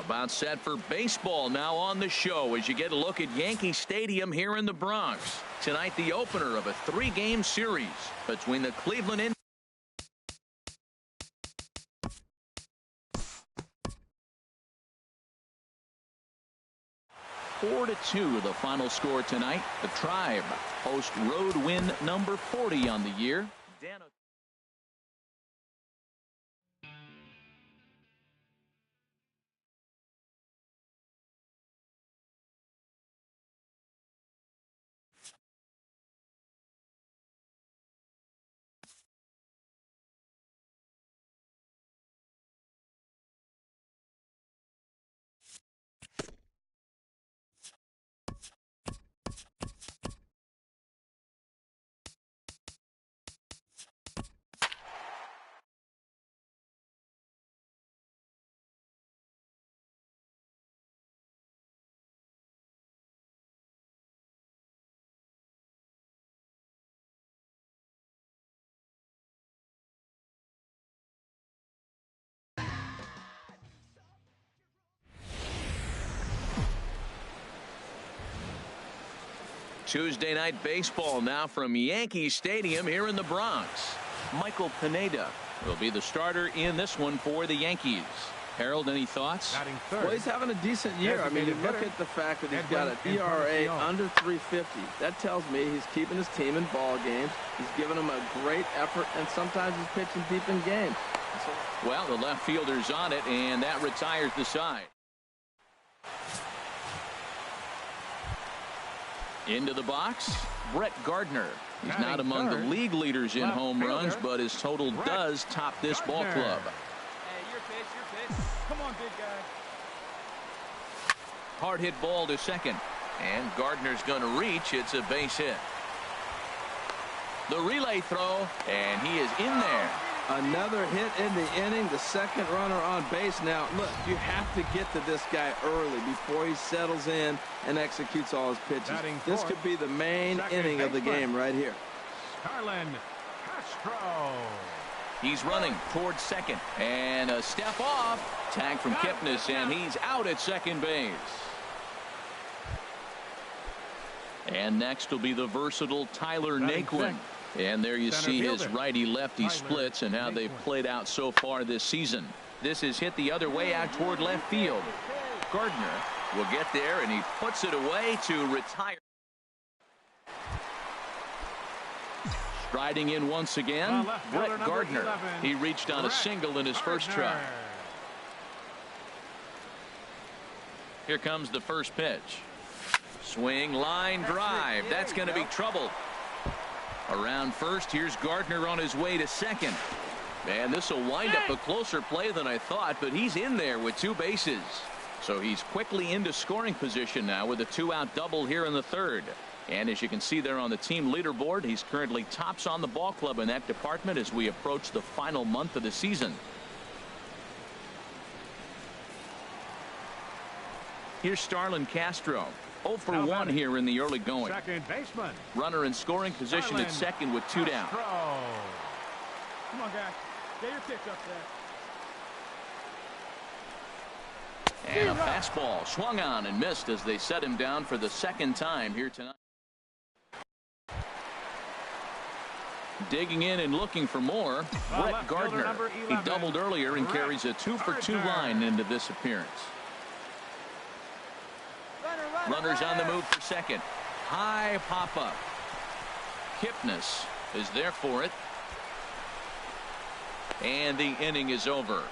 About set for baseball now on the show as you get a look at Yankee Stadium here in the Bronx. Tonight, the opener of a 3-game series between the Cleveland Indians. 4-2 the final score tonight. The Tribe host road win number 40 on the year. Tuesday night baseball now from Yankee Stadium here in the Bronx. Michael Pineda will be the starter in this one for the Yankees. Harold, any thoughts? Well, he's having a decent year. I mean, you look at the fact that he's got an ERA under 350. That tells me he's keeping his team in ball games. He's giving them a great effort, and sometimes he's pitching deep in games. Well, the left fielder's on it, and that retires the side. Into the box, Brett Gardner. He's not among the league leaders in home runs, but his total does top this ball club. Hey, your pitch. Come on, big guy. Hard hit ball to second, and Gardner's going to reach. It's a base hit. The relay throw, and he is in there. Another hit in the inning. The second runner on base. Now, look, you have to get to this guy early before he settles in and executes all his pitches. This could be the main inning of the game right here. Starlin Castro. He's running towards second, and a step off. Tag from Kipnis, and he's out at second base. And next will be the versatile Tyler Naquin. And there you see his righty-lefty splits and how they've played out so far this season. This is hit the other way out toward left field. Gardner will get there, and he puts it away to retire. Striding in once again, Brett Gardner. He reached on a single in his first try. Here comes the first pitch. Swing, line drive. That's going to be trouble. Around first, here's Gardner on his way to second. And this will wind up a closer play than I thought, but he's in there with 2 bases. So he's quickly into scoring position now with a 2-out double here in the third. And as you can see there on the team leaderboard, he's currently tops on the ball club in that department as we approach the final month of the season. Here's Starlin Castro. 0 for 1 here in the early going. Second baseman. Runner in scoring position at second with 2 down. Come on, guys. Get your pitch up there. And a fastball swung on and missed as they set him down for the second time here tonight. Digging in and looking for more, Brett Gardner. He doubled earlier and carries a 2 for 2 line into this appearance. Runners on the move for second. High pop up. Kipnis is there for it. And the inning is over.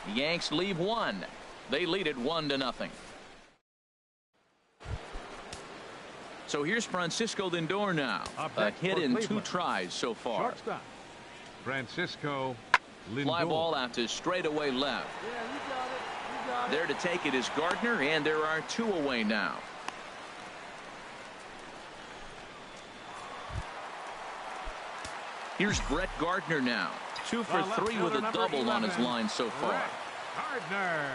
The Yanks leave 1. They lead it 1-0. So here's Francisco Lindor now. A hit in 2 tries so far. Shortstop. Francisco Lindor. Fly ball out to straightaway left. There to take it is Gardner, and there are 2 away now. Here's Brett Gardner now. 2 for 3 with a double on his line so far. Gardner.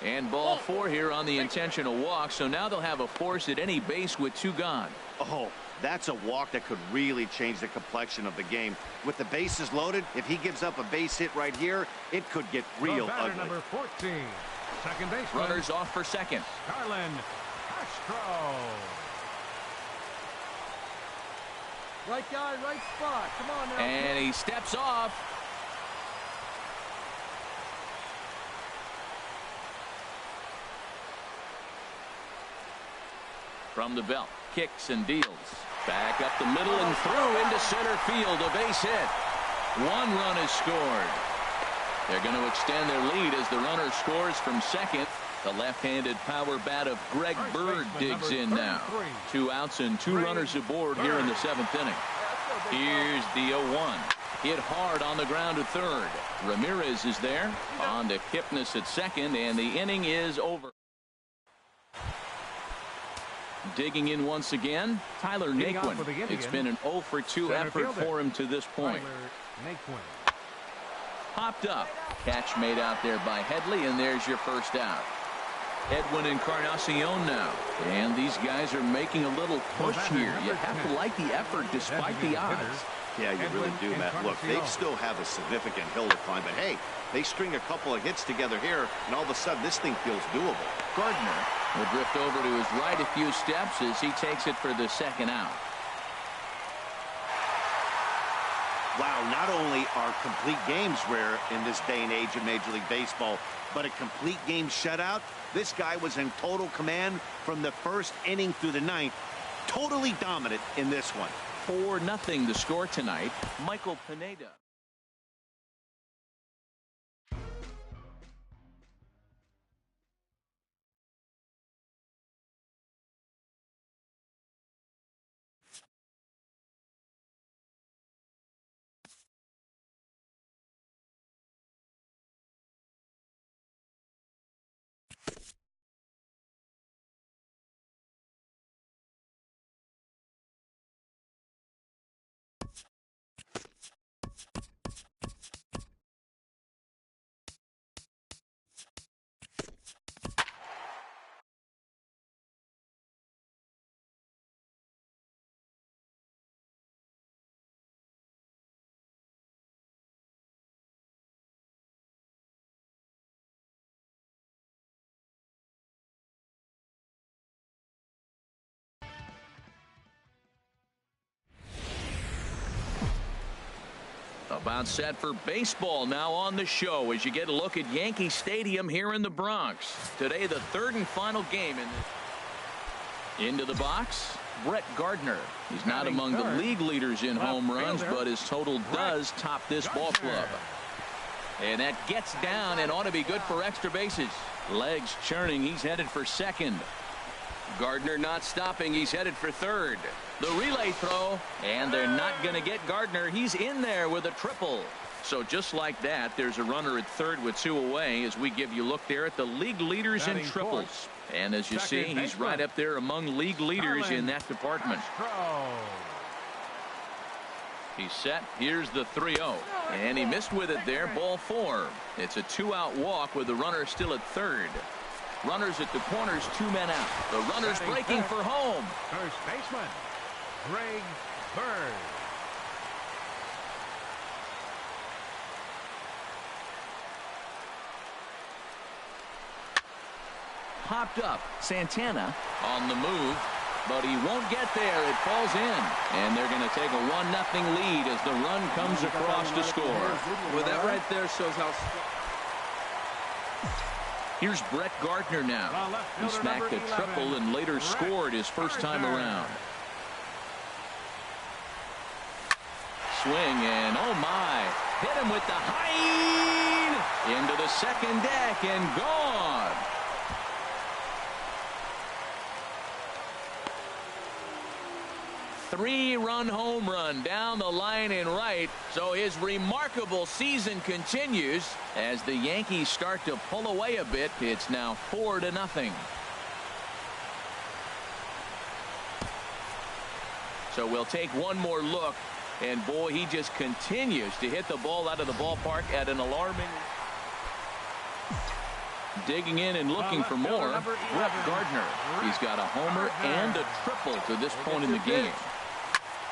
And ball 4 here on the intentional walk. So now they'll have a force at any base with 2 gone. Oh, that's a walk that could really change the complexion of the game. With the bases loaded, if he gives up a base hit right here, it could get real ugly. Number 14, second baseman. Runners off for second. Carlin Castro. Right guy, right spot. Come on now. And he steps off. From the belt, kicks and deals. Back up the middle and through into center field. A base hit. 1 run is scored. They're going to extend their lead as the runner scores from second. The left-handed power bat of Greg Bird digs in now. 2 outs and 2 runners aboard here in the 7th inning. Here's the 0-1. Hit hard on the ground to third. Ramirez is there. On to Kipnis at second, and the inning is over. Digging in once again, Tyler Naquin. It's been an 0 for 2 effort for him to this point. Popped up. Catch made out there by Headley, and there's your first out. Edwin Encarnacion now. And these guys are making a little push here. You have to like the effort despite the odds. Yeah, you really do, Matt. Look, they still have a significant hill to climb, but hey, they string a couple of hits together here, and all of a sudden this thing feels doable. Gardner will drift over to his right a few steps as he takes it for the second out. Wow, not only are complete games rare in this day and age of Major League Baseball, but a complete game shutout. This guy was in total command from the first inning through the 9th. Totally dominant in this one. 4-0 the score tonight. Michael Pineda. About set for baseball now on the show as you get a look at Yankee Stadium here in the Bronx. Today, the 3rd and final game into the box. Brett Gardner. He's not among the league leaders in home runs, but his total does top this ball club. And that gets down and ought to be good for extra bases. Legs churning. He's headed for second. Gardner not stopping. He's headed for third. The relay throw, and they're not going to get Gardner. He's in there with a triple. So just like that, there's a runner at third with 2 away as we give you a look there at the league leaders in triples. And as you see, he's right up there among league leaders in that department. He's set. Here's the 3-0. And he missed with it there. Ball 4. It's a 2-out walk with the runner still at third. Runners at the corners, 2 men out. The runners breaking for home. First baseman, Greg Bird. Popped up. Santana on the move, but he won't get there. It falls in. And they're going to take a 1-0 lead as the run comes across to score. Well, that right there shows how... Here's Brett Gardner now. He smacked a triple and later scored his first time around. Swing and oh my. Hit him with the high into the second deck and gone. Three-run home run down the line in right. So his remarkable season continues as the Yankees start to pull away a bit. It's now 4-0. So we'll take one more look. And boy, he just continues to hit the ball out of the ballpark at an alarming. Digging in and looking for more, Brett Gardner. He's got a homer and a triple to this point in the game.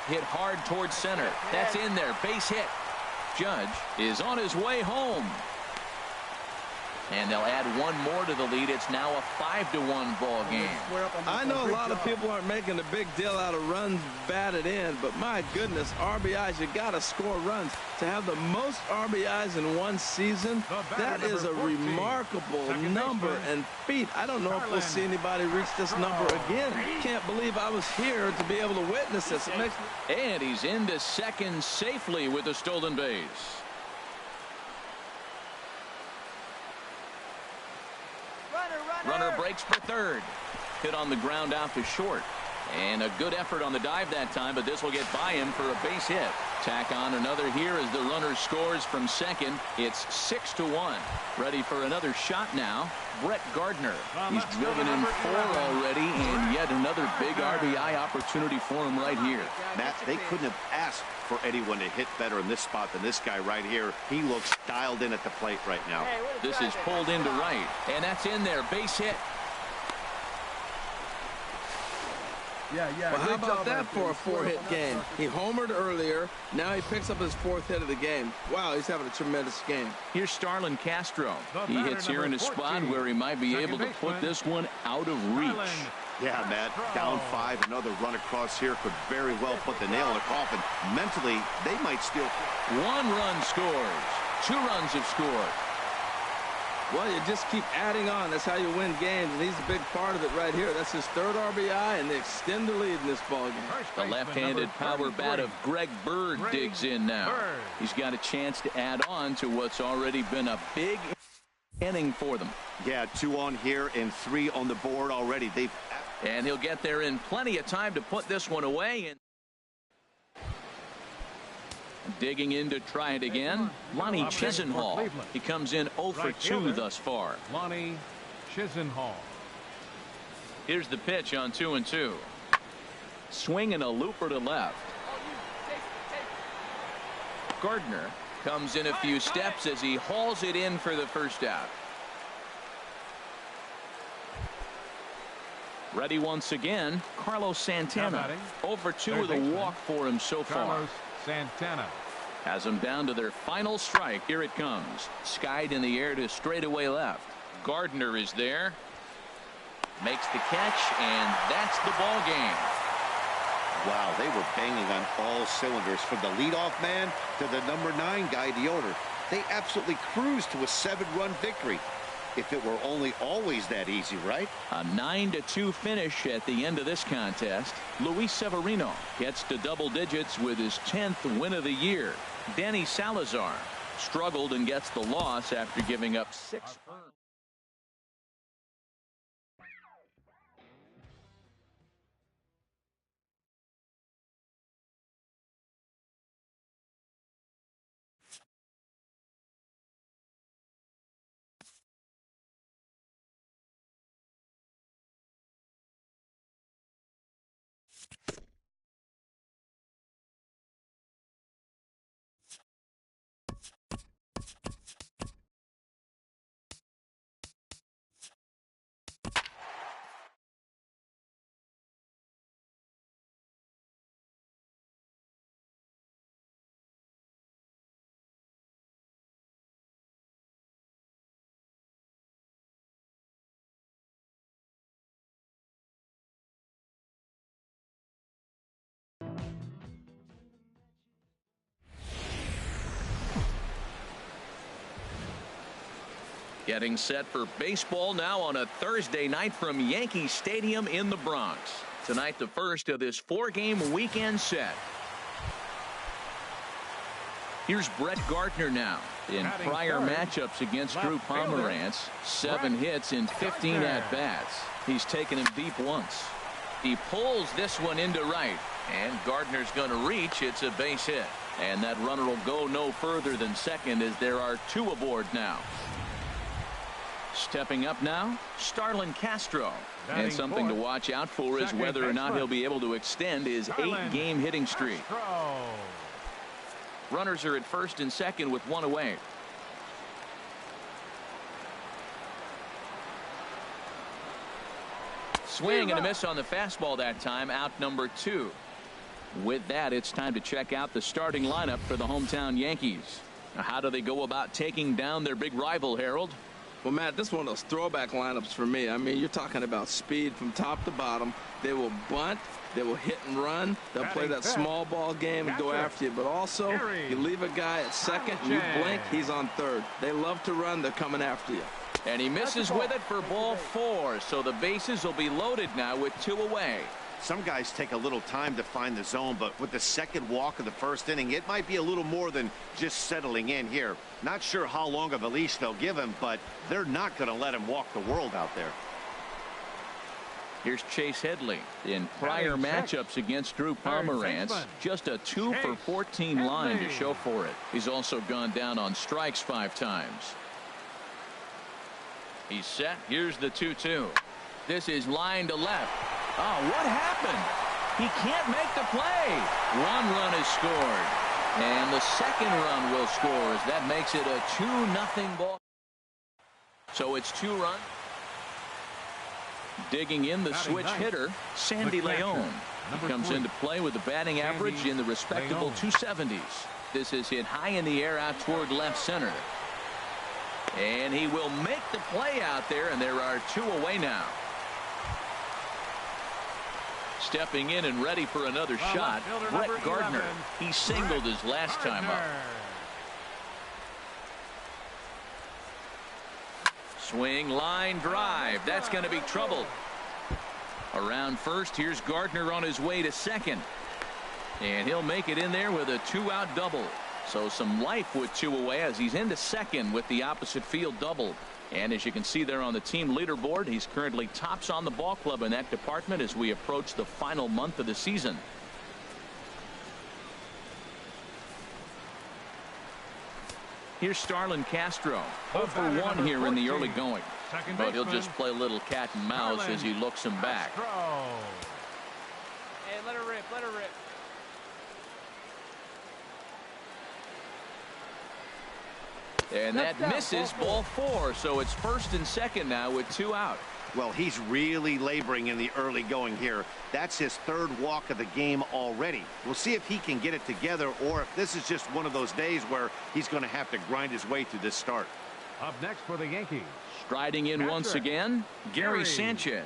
Hit hard towards center. That's in there. Base hit. Judge is on his way home. And they'll add one more to the lead. It's now a 5-1 ball game. I know a lot of people aren't making a big deal out of runs batted in, but my goodness, RBIs, you got to score runs. To have the most RBIs in one season, that is a remarkable number and feat. I don't know if we'll see anybody reach this number again. Can't believe I was here to be able to witness this. It makes me... And he's into second safely with a stolen base. Runner breaks for third. Hit on the ground out to short. And a good effort on the dive that time, but this will get by him for a base hit. Tack on another here as the runner scores from second. It's 6-1. Ready for another shot now. Brett Gardner. He's driven in 4 already, and yet another big RBI opportunity for him right here. Matt, they couldn't have asked for anyone to hit better in this spot than this guy right here. He looks dialed in at the plate right now. This is pulled into right, and that's in there. Base hit. Well, how about that for a 4-hit game? He homered earlier. Now he picks up his 4th hit of the game. Wow, he's having a tremendous game. Here's Starlin Castro. He hits here in a spot where he might be able to put this one out of reach. Yeah, Matt, down 5. Another run across here could very well put the nail in the coffin. Mentally, they might steal. 1 run scores. 2 runs have scored. Well, you just keep adding on. That's how you win games, and he's a big part of it right here. That's his 3rd RBI, and they extend the lead in this ballgame. The left-handed power bat of Greg Bird digs in now. He's got a chance to add on to what's already been a big inning for them. Yeah, 2 on here and 3 on the board already. And he'll get there in plenty of time to put this one away. And digging in to try it again, Lonnie Chisenhall. He comes in 0 for 2 thus far. Lonnie Chisenhall. Here's the pitch on 2-2. Swing and a looper to left. Gardner comes in a few steps as he hauls it in for the first out. Ready once again, Carlos Santana. 0 for 2 with a walk for him so far. Carlos Santana has them down to their final strike. Here it comes. Skied in the air to straightaway left. Gardner is there. Makes the catch, and that's the ball game. Wow, they were banging on all cylinders from the leadoff man to the number 9 guy, the owner. They absolutely cruised to a 7-run victory. If it were only always that easy, right? A 9-2 finish at the end of this contest. Luis Severino gets to double digits with his 10th win of the year. Danny Salazar struggled and gets the loss after giving up 6 earned. Getting set for baseball now on a Thursday night from Yankee Stadium in the Bronx. Tonight, the first of this 4-game weekend set. Here's Brett Gardner now. In prior matchups against Drew Pomerantz, 7 hits in 15 at-bats. He's taken him deep once. He pulls this one into right, and Gardner's going to reach. It's a base hit. And that runner will go no further than second as there are 2 aboard now. Stepping up now, Starlin Castro. And something to watch out for is whether or not he'll be able to extend his 8-game hitting streak. Runners are at first and second with 1 away. Swing and a miss on the fastball that time. Out number 2. With that, it's time to check out the starting lineup for the hometown Yankees. Now, how do they go about taking down their big rival, Harold? Well, Matt, this is one of those throwback lineups for me. I mean, you're talking about speed from top to bottom. They will bunt. They will hit and run. They'll play that small ball game and go after you. But also, you leave a guy at second and you blink, he's on third. They love to run. They're coming after you. And he misses with it for ball 4. So the bases will be loaded now with 2 away. Some guys take a little time to find the zone, but with the second walk of the first inning, it might be a little more than just settling in here. Not sure how long of a leash they'll give him, but they're not going to let him walk the world out there. Here's Chase Headley. In prior matchups against Drew Pomeranz, just a 2 for 14 line to show for it. He's also gone down on strikes 5 times. He's set. Here's the 2-2. This is line to left. Oh, what happened? He can't make the play. 1 run is scored. And the second run will score as that makes it a 2-0 ball. So it's 2 runs. Digging in the switch hitter, Sandy Leon. He comes into play with a batting average in the respectable 270s. This is hit high in the air out toward left center. And he will make the play out there, and there are 2 away now. Stepping in and ready for another shot, Brett Gardner. He singled his last time up. Swing, line drive. That's going to be trouble. Around first, here's Gardner on his way to second. And he'll make it in there with a 2-out double. So some life with 2 away as he's into second with the opposite field double. And as you can see there on the team leaderboard, he's currently tops on the ball club in that department as we approach the final month of the season. Here's Starlin Castro. 0 for 1 here in the early going. But he'll just play a little cat and mouse as he looks him back. Hey, let her rip, let her rip. And that misses ball 4. So it's first and second now with 2 out. Well, he's really laboring in the early going here. That's his 3rd walk of the game already. We'll see if he can get it together or if this is just one of those days where he's going to have to grind his way through this start. Up next for the Yankees. Striding in once again, Gary Sanchez.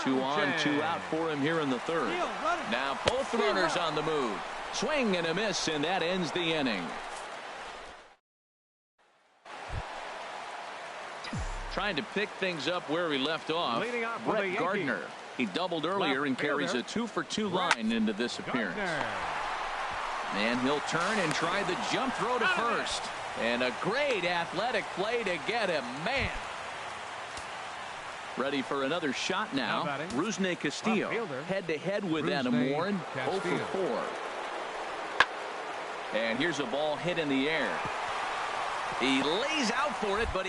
2 on, 2 out for him here in the 3rd. Now both runners on the move. Swing and a miss, and that ends the inning. Trying to pick things up where he left off, Brett Gardner. He doubled earlier and carries a 2 for 2 line into this appearance. And he'll turn and try the jump throw to first. And a great athletic play to get him. Man. Ready for another shot now. Rusney Castillo head-to-head with Adam Warren. 0 for 4. And here's a ball hit in the air. He lays out for it, but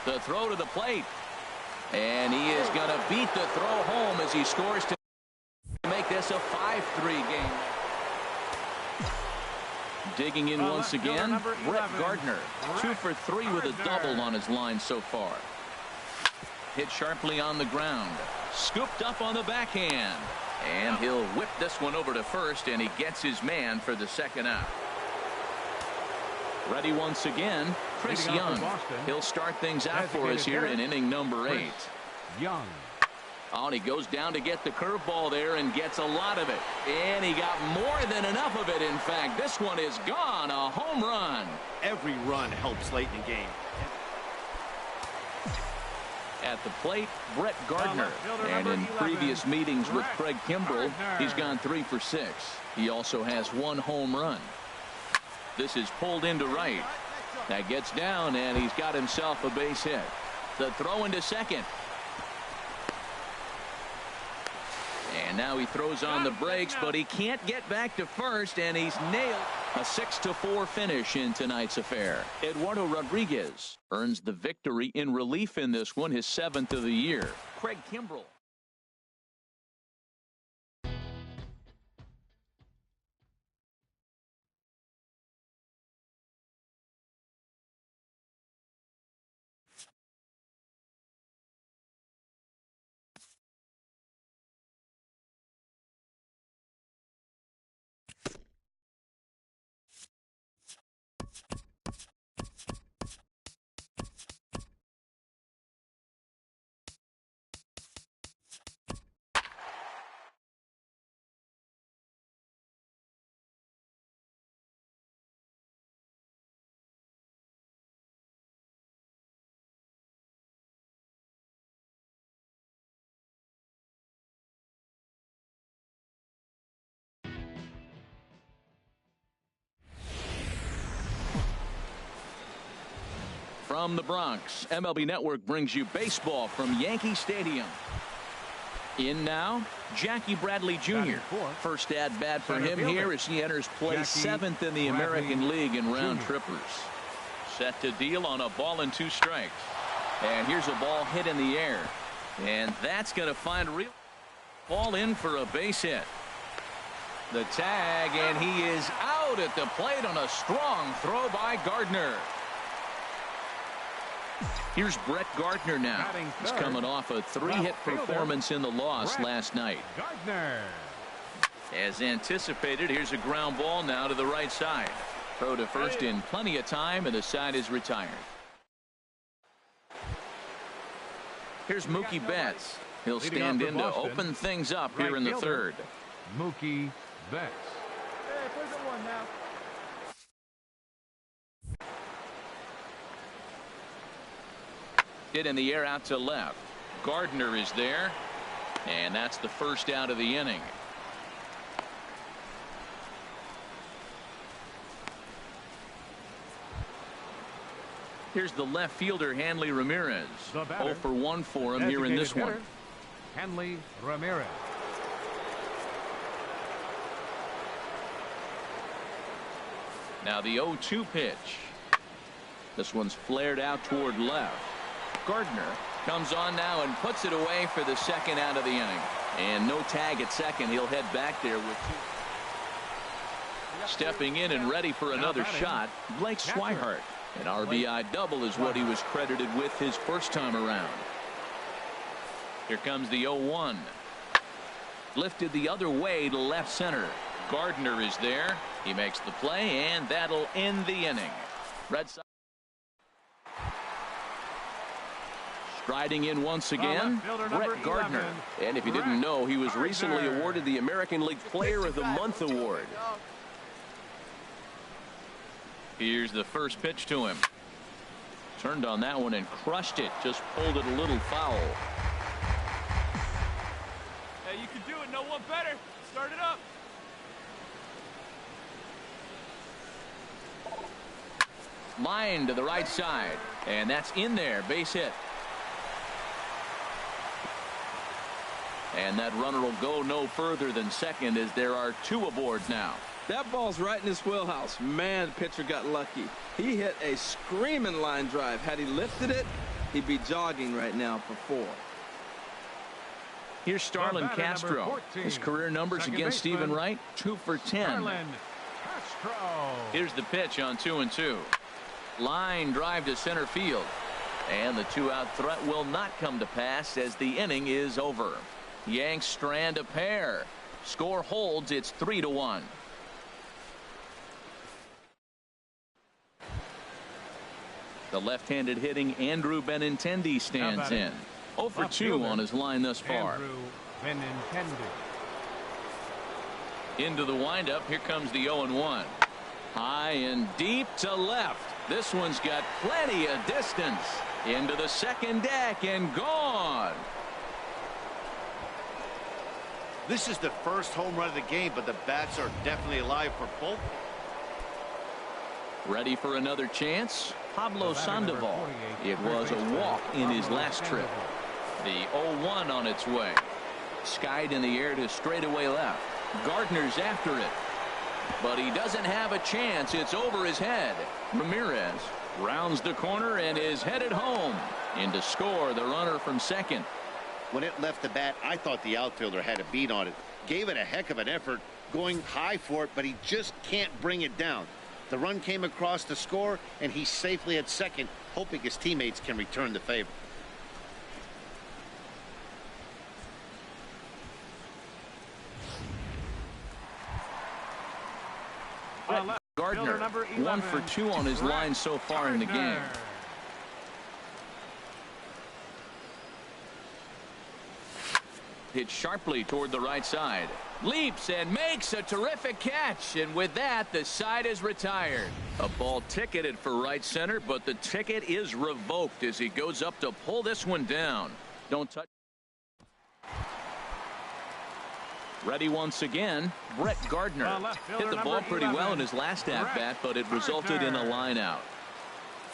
the throw to the plate. And he is going to beat the throw home as he scores to make this a 5-3 game. Digging in once again, Brett Gardner. 2 for 3 with a double on his line so far. Hit sharply on the ground. Scooped up on the backhand. And he'll whip this one over to first, and he gets his man for the second out. Ready once again, Chris Young. He'll start things out for us here in inning number 8. Young. Oh, and he goes down to get the curveball there and gets a lot of it. And he got more than enough of it, in fact. This one is gone, a home run. Every run helps late in the game. At the plate, Brett Gardner. And in previous meetings with Craig Kimbrell, he's gone 3 for 6. He also has 1 home run. This is pulled into right. That gets down, and he's got himself a base hit. The throw into second. And now he throws on the brakes, but he can't get back to first, and he's nailed. A 6-4 finish in tonight's affair. Eduardo Rodriguez earns the victory in relief in this one, his 7th of the year. Craig Kimbrell. From the Bronx, MLB Network brings you baseball from Yankee Stadium. In now, Jackie Bradley Jr. First at bat for him here as he enters play 7th in the American League in round trippers. Set to deal on a ball and 2 strikes. And here's a ball hit in the air. And that's going to find real ball in for a base hit. The tag, and he is out at the plate on a strong throw by Gardner. Here's Brett Gardner now. He's coming off a 3-hit performance in the loss last night. Gardner. As anticipated, here's a ground ball now to the right side. Throw to first in plenty of time, and the side is retired. Here's Mookie Betts. He'll stand in to open things up here in the third. Mookie Betts. Hey, there's a 1 now. Hit in the air out to left. Gardner is there, and that's the first out of the inning. Here's the left fielder, Hanley Ramirez. 0 for 1 for him here in this one. Hanley Ramirez. Now the 0-2 pitch. This one's flared out toward left. Gardner comes on now and puts it away for the second out of the inning. And no tag at second. He'll head back there with 2. Stepping in and ready for another shot, Blake Swihart. An RBI double is what he was credited with his first time around. Here comes the 0-1. Lifted the other way to left center. Gardner is there. He makes the play, and that'll end the inning. Red Sox striding in once again, Brett Gardner. And if you didn't know, he was recently awarded the American League Player of the Month award. Here's the first pitch to him. Turned on that one and crushed it. Just pulled it a little foul. Hey, you can do it. No one better. Start it up. Line to the right side. And that's in there. Base hit. And that runner will go no further than second as there are 2 aboard now. That ball's right in his wheelhouse. Man, the pitcher got lucky. He hit a screaming line drive. Had he lifted it, he'd be jogging right now for 4. Here's Starlin Castro. His career numbers against Stephen Wright, 2 for 10. Here's the pitch on 2-2. Line drive to center field. And the 2-out threat will not come to pass as the inning is over. Yanks strand a pair. Score holds. It's 3-1. The left-handed hitting Andrew Benintendi stands in. 0 for 2 on his line thus far. Andrew Benintendi. Into the windup. Here comes the 0-1. High and deep to left. This one's got plenty of distance. Into the second deck and gone. This is the first home run of the game, but the bats are definitely alive for both. Ready for another chance? Pablo Sandoval. It was a walk in his last trip. The 0-1 on its way. Skied in the air to straightaway left. Gardner's after it. But he doesn't have a chance. It's over his head. Ramirez rounds the corner and is headed home. In to score the runner from second. When it left the bat, I thought the outfielder had a beat on it. Gave it a heck of an effort, going high for it, but he just can't bring it down. The run came across to score, and he's safely at second, hoping his teammates can return the favor. Gardner, 1 for 2 on his line so far in the game. Hit sharply toward the right side. Leaps and makes a terrific catch. And with that, the side is retired. A ball ticketed for right center, but the ticket is revoked as he goes up to pull this one down. Don't touch. Ready once again, Brett Gardner. Hit the ball pretty well in his last at-bat, but it resulted in a line out.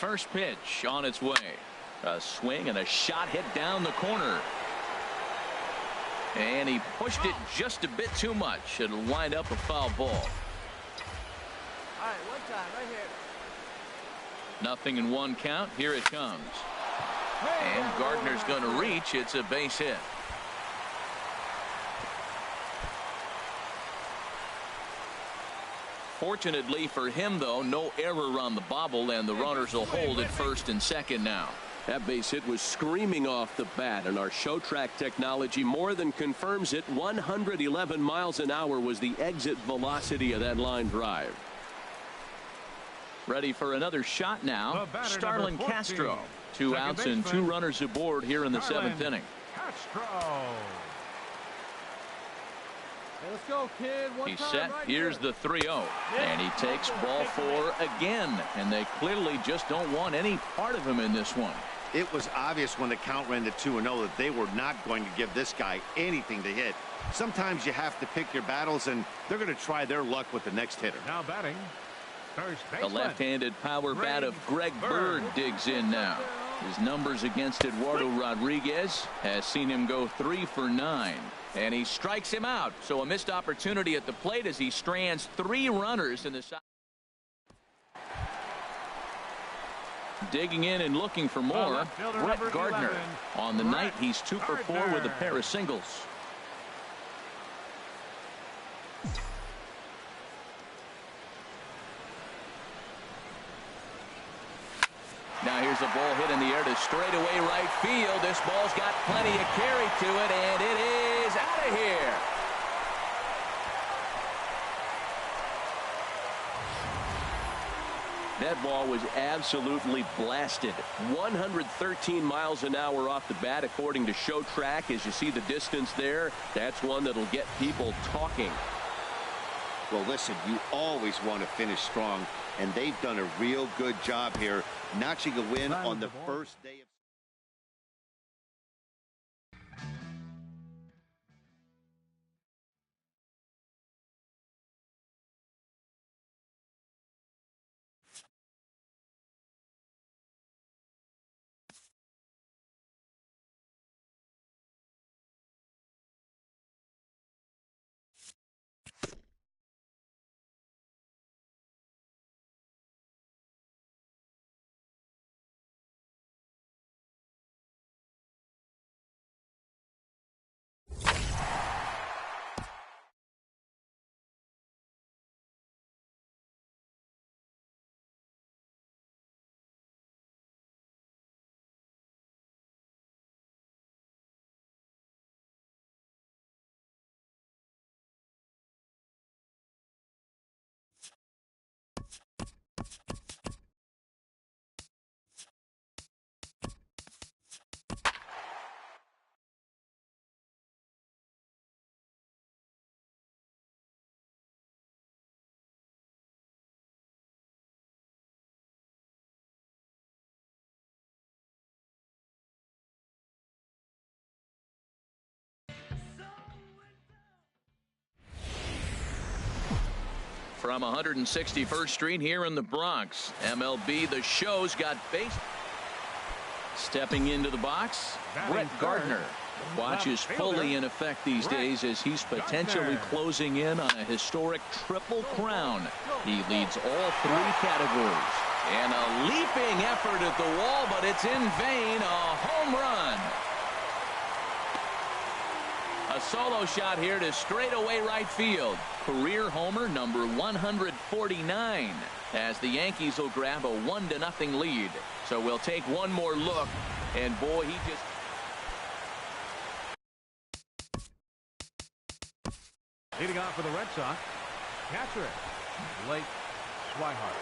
First pitch on its way. A swing and a shot hit down the corner. And he pushed it just a bit too much. It'll wind up a foul ball. All right, one time, right here. Nothing in one count. Here it comes. And Gardner's going to reach. It's a base hit. Fortunately for him, though, no error on the bobble, and the runners will hold at first and second now. That base hit was screaming off the bat, and our show track technology more than confirms it. 111 miles an hour was the exit velocity of that line drive. Ready for another shot now. Starlin Castro. 2 outs and 2 runners aboard here in the 7th inning. Castro. Hey, let's go, kid. He's set. Here's the 3-0. And he takes ball 4 again. And they clearly just don't want any part of him in this one. It was obvious when the count ran to 2-0 that they were not going to give this guy anything to hit. Sometimes you have to pick your battles, and they're going to try their luck with the next hitter. Now batting. The left-handed power bat of Greg Bird digs in now. His numbers against Eduardo Rodriguez has seen him go 3 for 9. And he strikes him out. So a missed opportunity at the plate as he strands 3 runners in the side. Digging in and looking for more, Brett Gardner. On the night, he's 2 for 4 with a pair of singles. Now here's a ball hit in the air to straightaway right field. This ball's got plenty of carry to it, and it is out of here. That ball was absolutely blasted. 113 miles an hour off the bat, according to Show Track. As you see the distance there, that's one that'll get people talking. Well, listen, you always want to finish strong, and they've done a real good job here, notching a win on the first day of. From 161st Street here in the Bronx, MLB The Show's got base. Stepping into the box, Brett Gardner. Watch is fully in effect these days as he's potentially closing in on a historic triple crown. He leads all 3 categories. And a leaping effort at the wall, but it's in vain. A home run. A solo shot here to straightaway right field. Career homer number 149 as the Yankees will grab a 1-0 lead. So we'll take one more look, and boy, he just. Leading off for the Red Sox, catcher, Blake Swihart.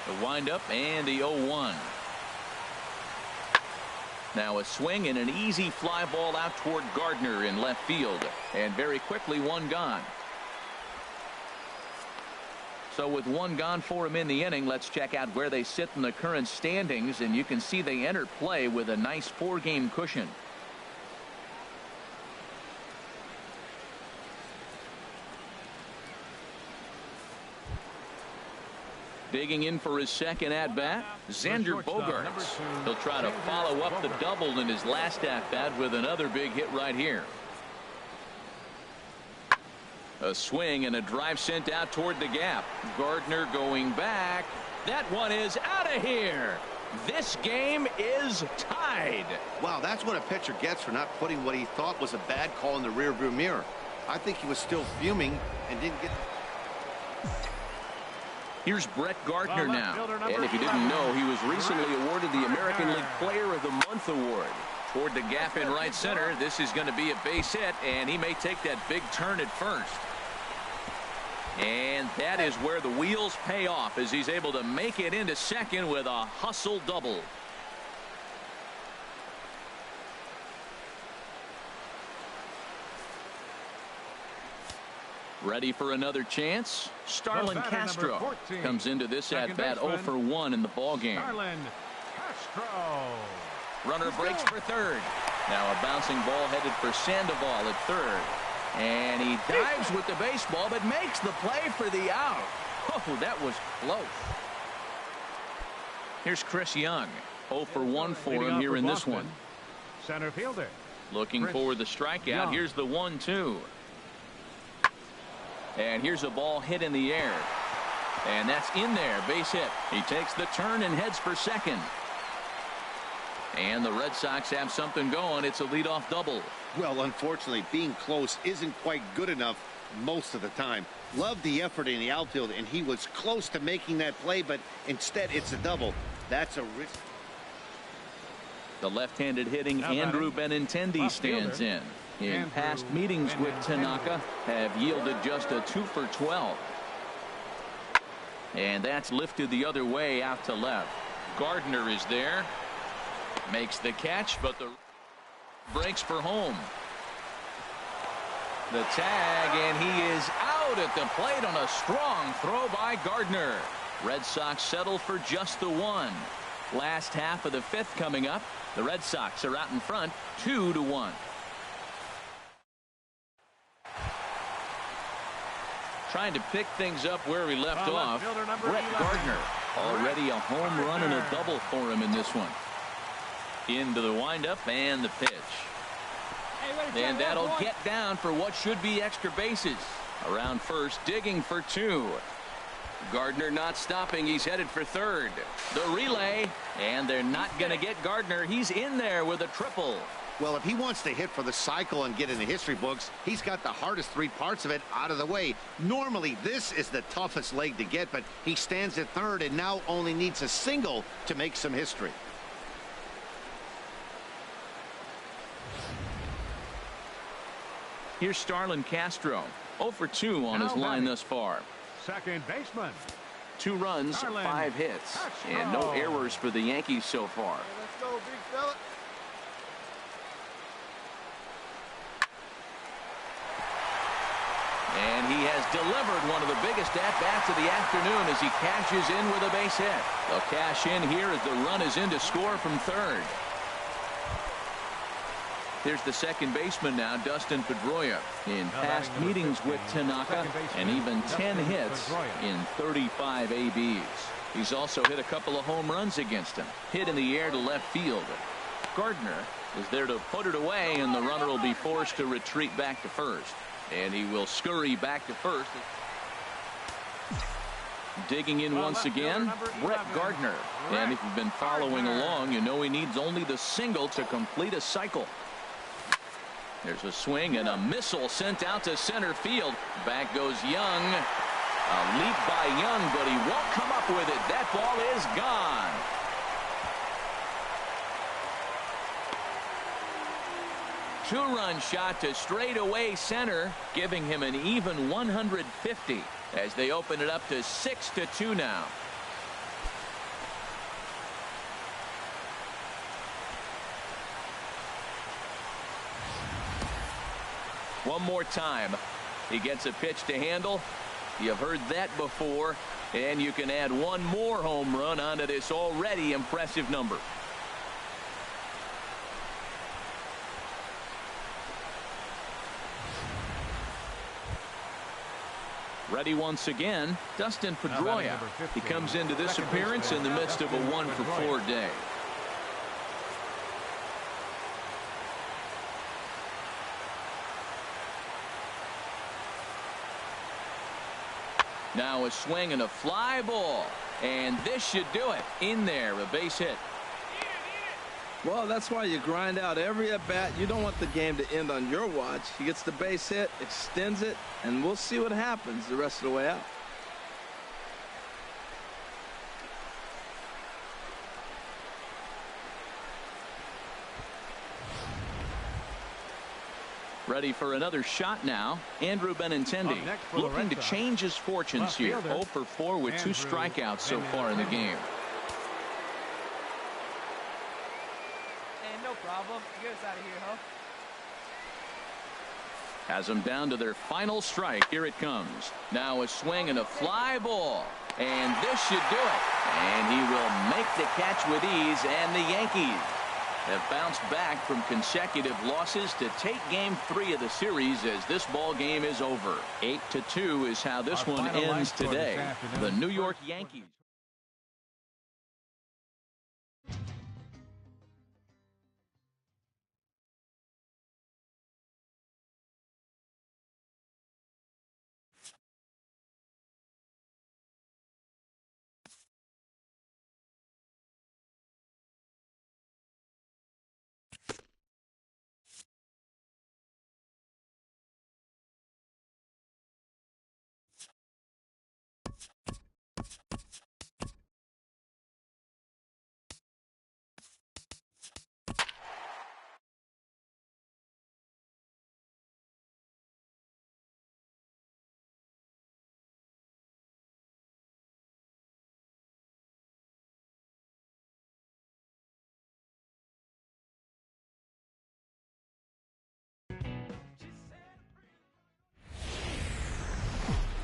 The windup and the 0-1. Now a swing and an easy fly ball out toward Gardner in left field. And very quickly one gone. So with one gone for him in the inning, let's check out where they sit in the current standings. And you can see they enter play with a nice 4-game cushion. Digging in for his second at-bat, Xander Bogaerts. He'll try to follow up the double in his last at-bat with another big hit right here. A swing and a drive sent out toward the gap. Gardner going back. That one is out of here. This game is tied. Wow, that's what a pitcher gets for not putting what he thought was a bad call in the rearview mirror. I think he was still fuming and didn't get... Here's Brett Gardner now. And if you didn't know, he was recently awarded the American League Player of the Month award. Toward the gap in right center. This is going to be a base hit, and he may take that big turn at first. And that is where the wheels pay off as he's able to make it into second with a hustle double. Ready for another chance? Starlin Castro comes into this at-bat 0 for 1 in the ballgame. Starlin Castro. Runner breaks for third. Now a bouncing ball headed for Sandoval at third. And he dives with the baseball but makes the play for the out. Oh, that was close. Here's Chris Young. 0 for 1 for him here in this one. Center fielder. Looking for the strikeout. Here's the 1-2. And here's a ball hit in the air. And that's in there. Base hit. He takes the turn and heads for second. And the Red Sox have something going. It's a leadoff double. Well, unfortunately, being close isn't quite good enough most of the time. Loved the effort in the outfield, and he was close to making that play, but instead it's a double. That's a risk. The left-handed hitting Andrew Benintendi stands in. In past meetings with Tanaka have yielded just a 2 for 12. And that's lifted the other way out to left. Gardner is there. Makes the catch, but the breaks for home. The tag, and he is out at the plate on a strong throw by Gardner. Red Sox settle for just the one. Last half of the fifth coming up. The Red Sox are out in front 2-1. Trying to pick things up where we left off. Brett Gardner. Already a home run and a double for him in this one. Into the windup and the pitch. And that'll get down for what should be extra bases. Around first, digging for 2. Gardner not stopping. He's headed for third. The relay, and they're not going to get Gardner. He's in there with a triple. Well, if he wants to hit for the cycle and get in the history books, he's got the hardest 3 parts of it out of the way. Normally, this is the toughest leg to get, but he stands at third and now only needs a single to make some history. Here's Starlin Castro. 0 for 2 on his line thus far. Second baseman. 2 runs, 5 hits, and no errors for the Yankees so far. Let's go, big fella. And he has delivered one of the biggest at-bats of the afternoon as he cashes in with a base hit. They'll cash in here as the run is in to score from third. Here's the second baseman now, Dustin Pedroia. In past meetings with Tanaka, and even 10 hits in 35 ABs. He's also hit a couple of home runs against him. Hit in the air to left field. Gardner is there to put it away, and the runner will be forced to retreat back to first. And he will scurry back to first. Digging in once again, Brett Gardner. And if you've been following along, you know he needs only the single to complete a cycle. There's a swing and a missile sent out to center field. Back goes Young. A leap by Young, but he won't come up with it. That ball is gone. Two-run shot to straightaway center, giving him an even 150 as they open it up to 6-2 now. One more time. He gets a pitch to handle. You've heard that before. And you can add one more home run onto this already impressive number. Ready once again, Dustin Pedroia. He comes into this appearance in the midst of a 1-for-4 day. Now a swing and a fly ball. And this should do it. In there, a base hit. Well, that's why you grind out every at-bat. You don't want the game to end on your watch. He gets the base hit, extends it, and we'll see what happens the rest of the way out. Ready for another shot now. Andrew Benintendi looking to change his fortunes here. 0 for 4 with 2 strikeouts so far in the game. Hey, no problem. Get us out of here, huh? Has them down to their final strike. Here it comes. Now a swing and a fly ball. And this should do it. And he will make the catch with ease. And the Yankees have bounced back from consecutive losses to take game 3 of the series as this ball game is over. 8-2 is how this one ends today. The New York Yankees.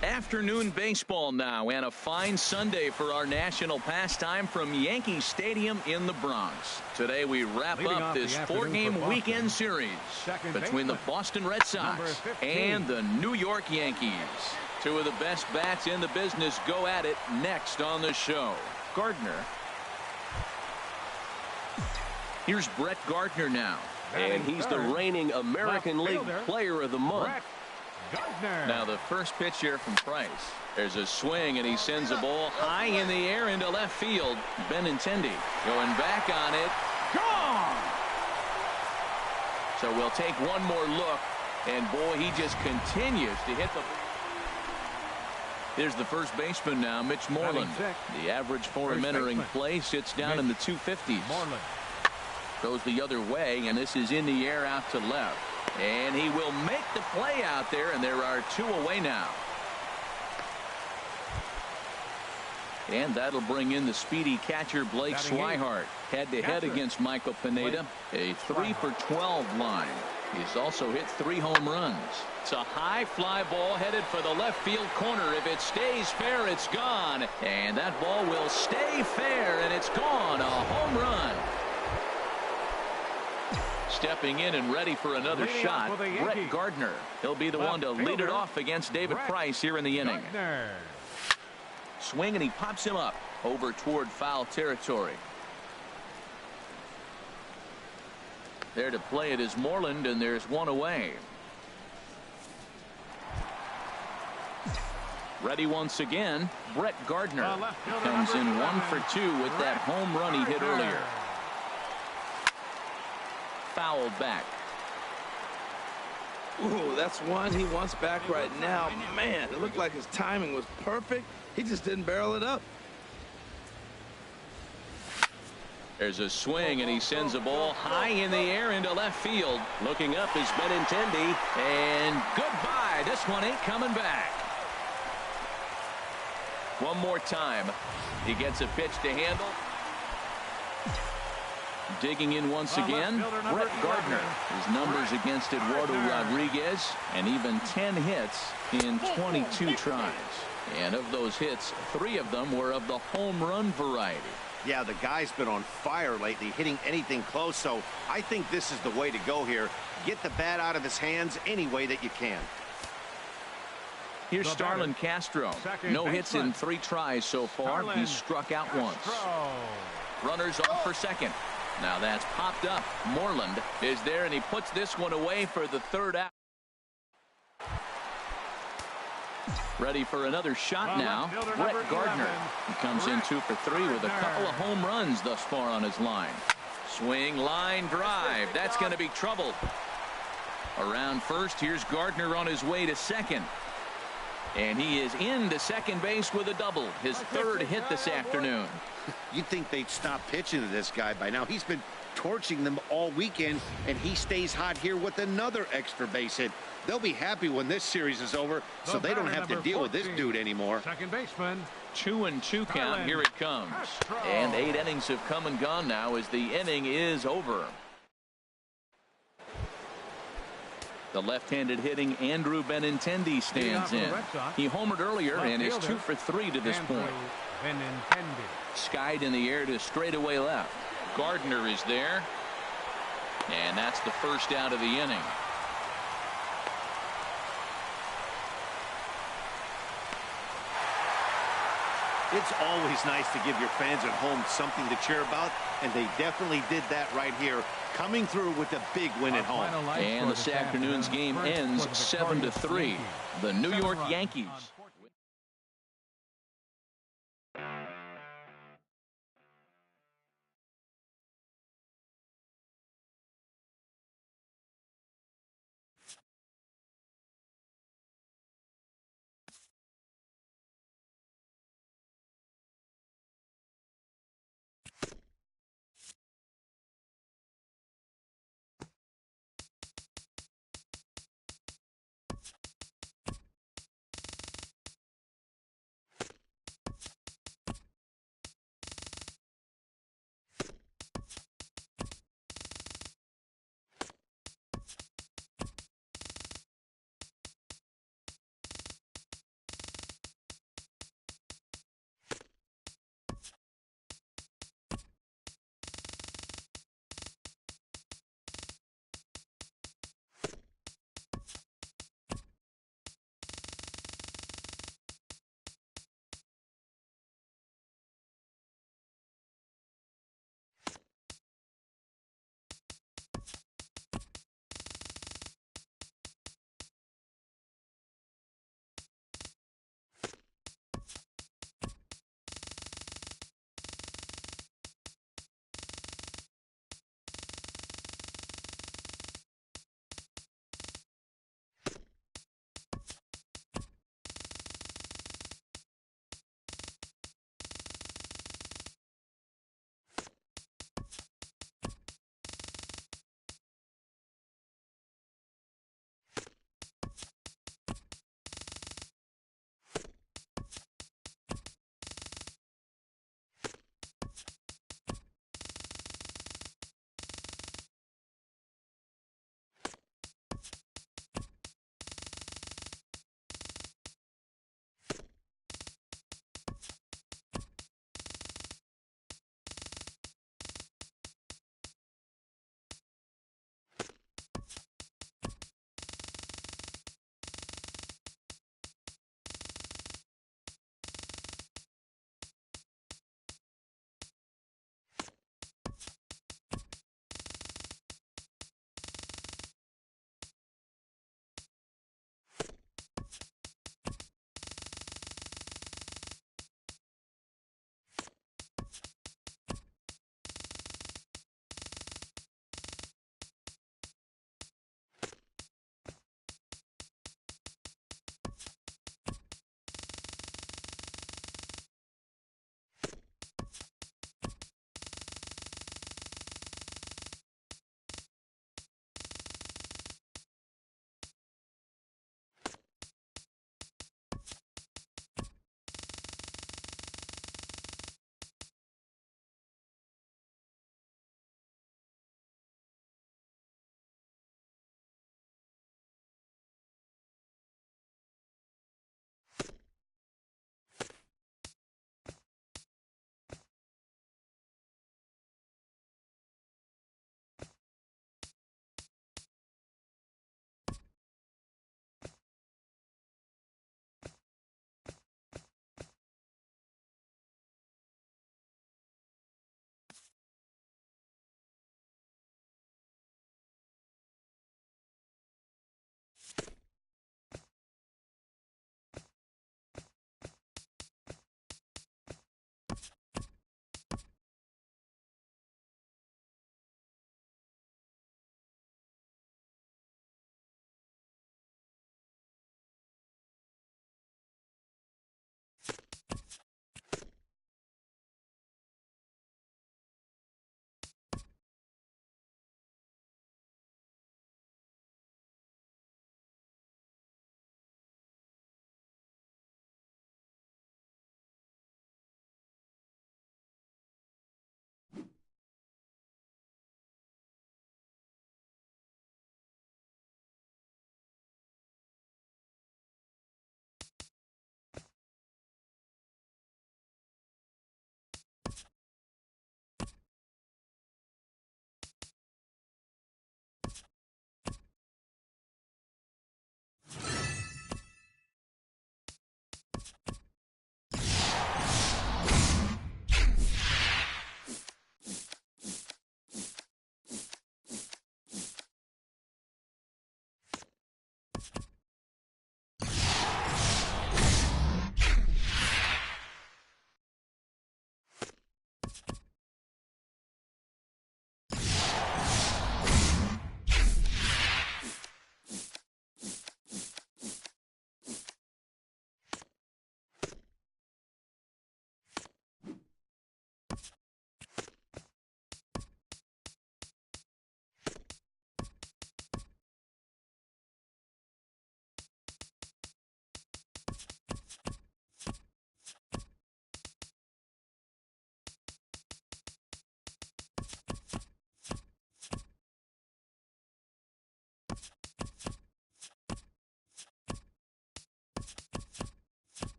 Afternoon baseball now, and a fine Sunday for our national pastime from Yankee Stadium in the Bronx. Today we wrap up this 4-game weekend series between the Boston Red Sox and the New York Yankees. 2 of the best bats in the business go at it next on the show. Gardner. Here's Brett Gardner now. And he's the reigning American League Player of the Month. Now the first pitch here from Price. There's a swing and he sends a ball high in the air into left field. Benintendi going back on it. Gone! So we'll take one more look. And boy, he just continues to hit the... There's the first baseman now, Mitch Moreland. The average for him entering play sits down in the 250s. Goes the other way, and this is in the air out to left. And he will make the play out there, and there are 2 away now. And that'll bring in the speedy catcher Blake Swihart. Head-to-head against Michael Pineda. A 3 for 12 line. He's also hit 3 home runs. It's a high fly ball headed for the left field corner. If it stays fair, it's gone. And that ball will stay fair, and it's gone. A home run. Stepping in and ready for another shot, Brett Gardner. He'll be the one to lead it off against David Price here in the inning. Swing, and he pops him up over toward foul territory. There to play it is Moreland, and there's 1 away. Ready once again, Brett Gardner. Comes in 1 for 2 with that home run he hit earlier. Fouled back. Ooh, that's one he wants back right now. Man, it looked like his timing was perfect. He just didn't barrel it up. There's a swing, and he sends a ball high in the air into left field. Looking up is Benintendi, and goodbye. This one ain't coming back. One more time. He gets a pitch to handle. Digging in once again, Brett Gardner. His numbers against Eduardo Rodriguez, and even 10 hits in 22 tries. And of those hits, 3 of them were of the home run variety. Yeah, the guy's been on fire lately, hitting anything close, so I think this is the way to go here. Get the bat out of his hands any way that you can. Here's Starlin Castro. No hits in 3 tries so far. He's struck out once. Runners off for second. Now that's popped up. Moreland is there, and he puts this one away for the 3rd out. Ready for another shot now. Brett Gardner. He comes in 2 for 3 with a couple of home runs thus far on his line. Swing, line, drive. That's going to be trouble. Around first, here's Gardner on his way to second. And he is into second base with a double. His 3rd hit this afternoon. You'd think they'd stop pitching to this guy by now. He's been torching them all weekend, and he stays hot here with another extra base hit. They'll be happy when this series is over, so they don't have to deal with this dude anymore. Second baseman. 2-2 count. Here it comes. And 8 innings have come and gone now as the inning is over. The left-handed hitting Andrew Benintendi stands in. He homered earlier and is 2 for 3 to this point. Skied in the air to straightaway left. Gardner is there. And that's the 1st out of the inning. It's always nice to give your fans at home something to cheer about, and they definitely did that right here, coming through with a big win at home. And this afternoon's game ends 7-3. The New York Yankees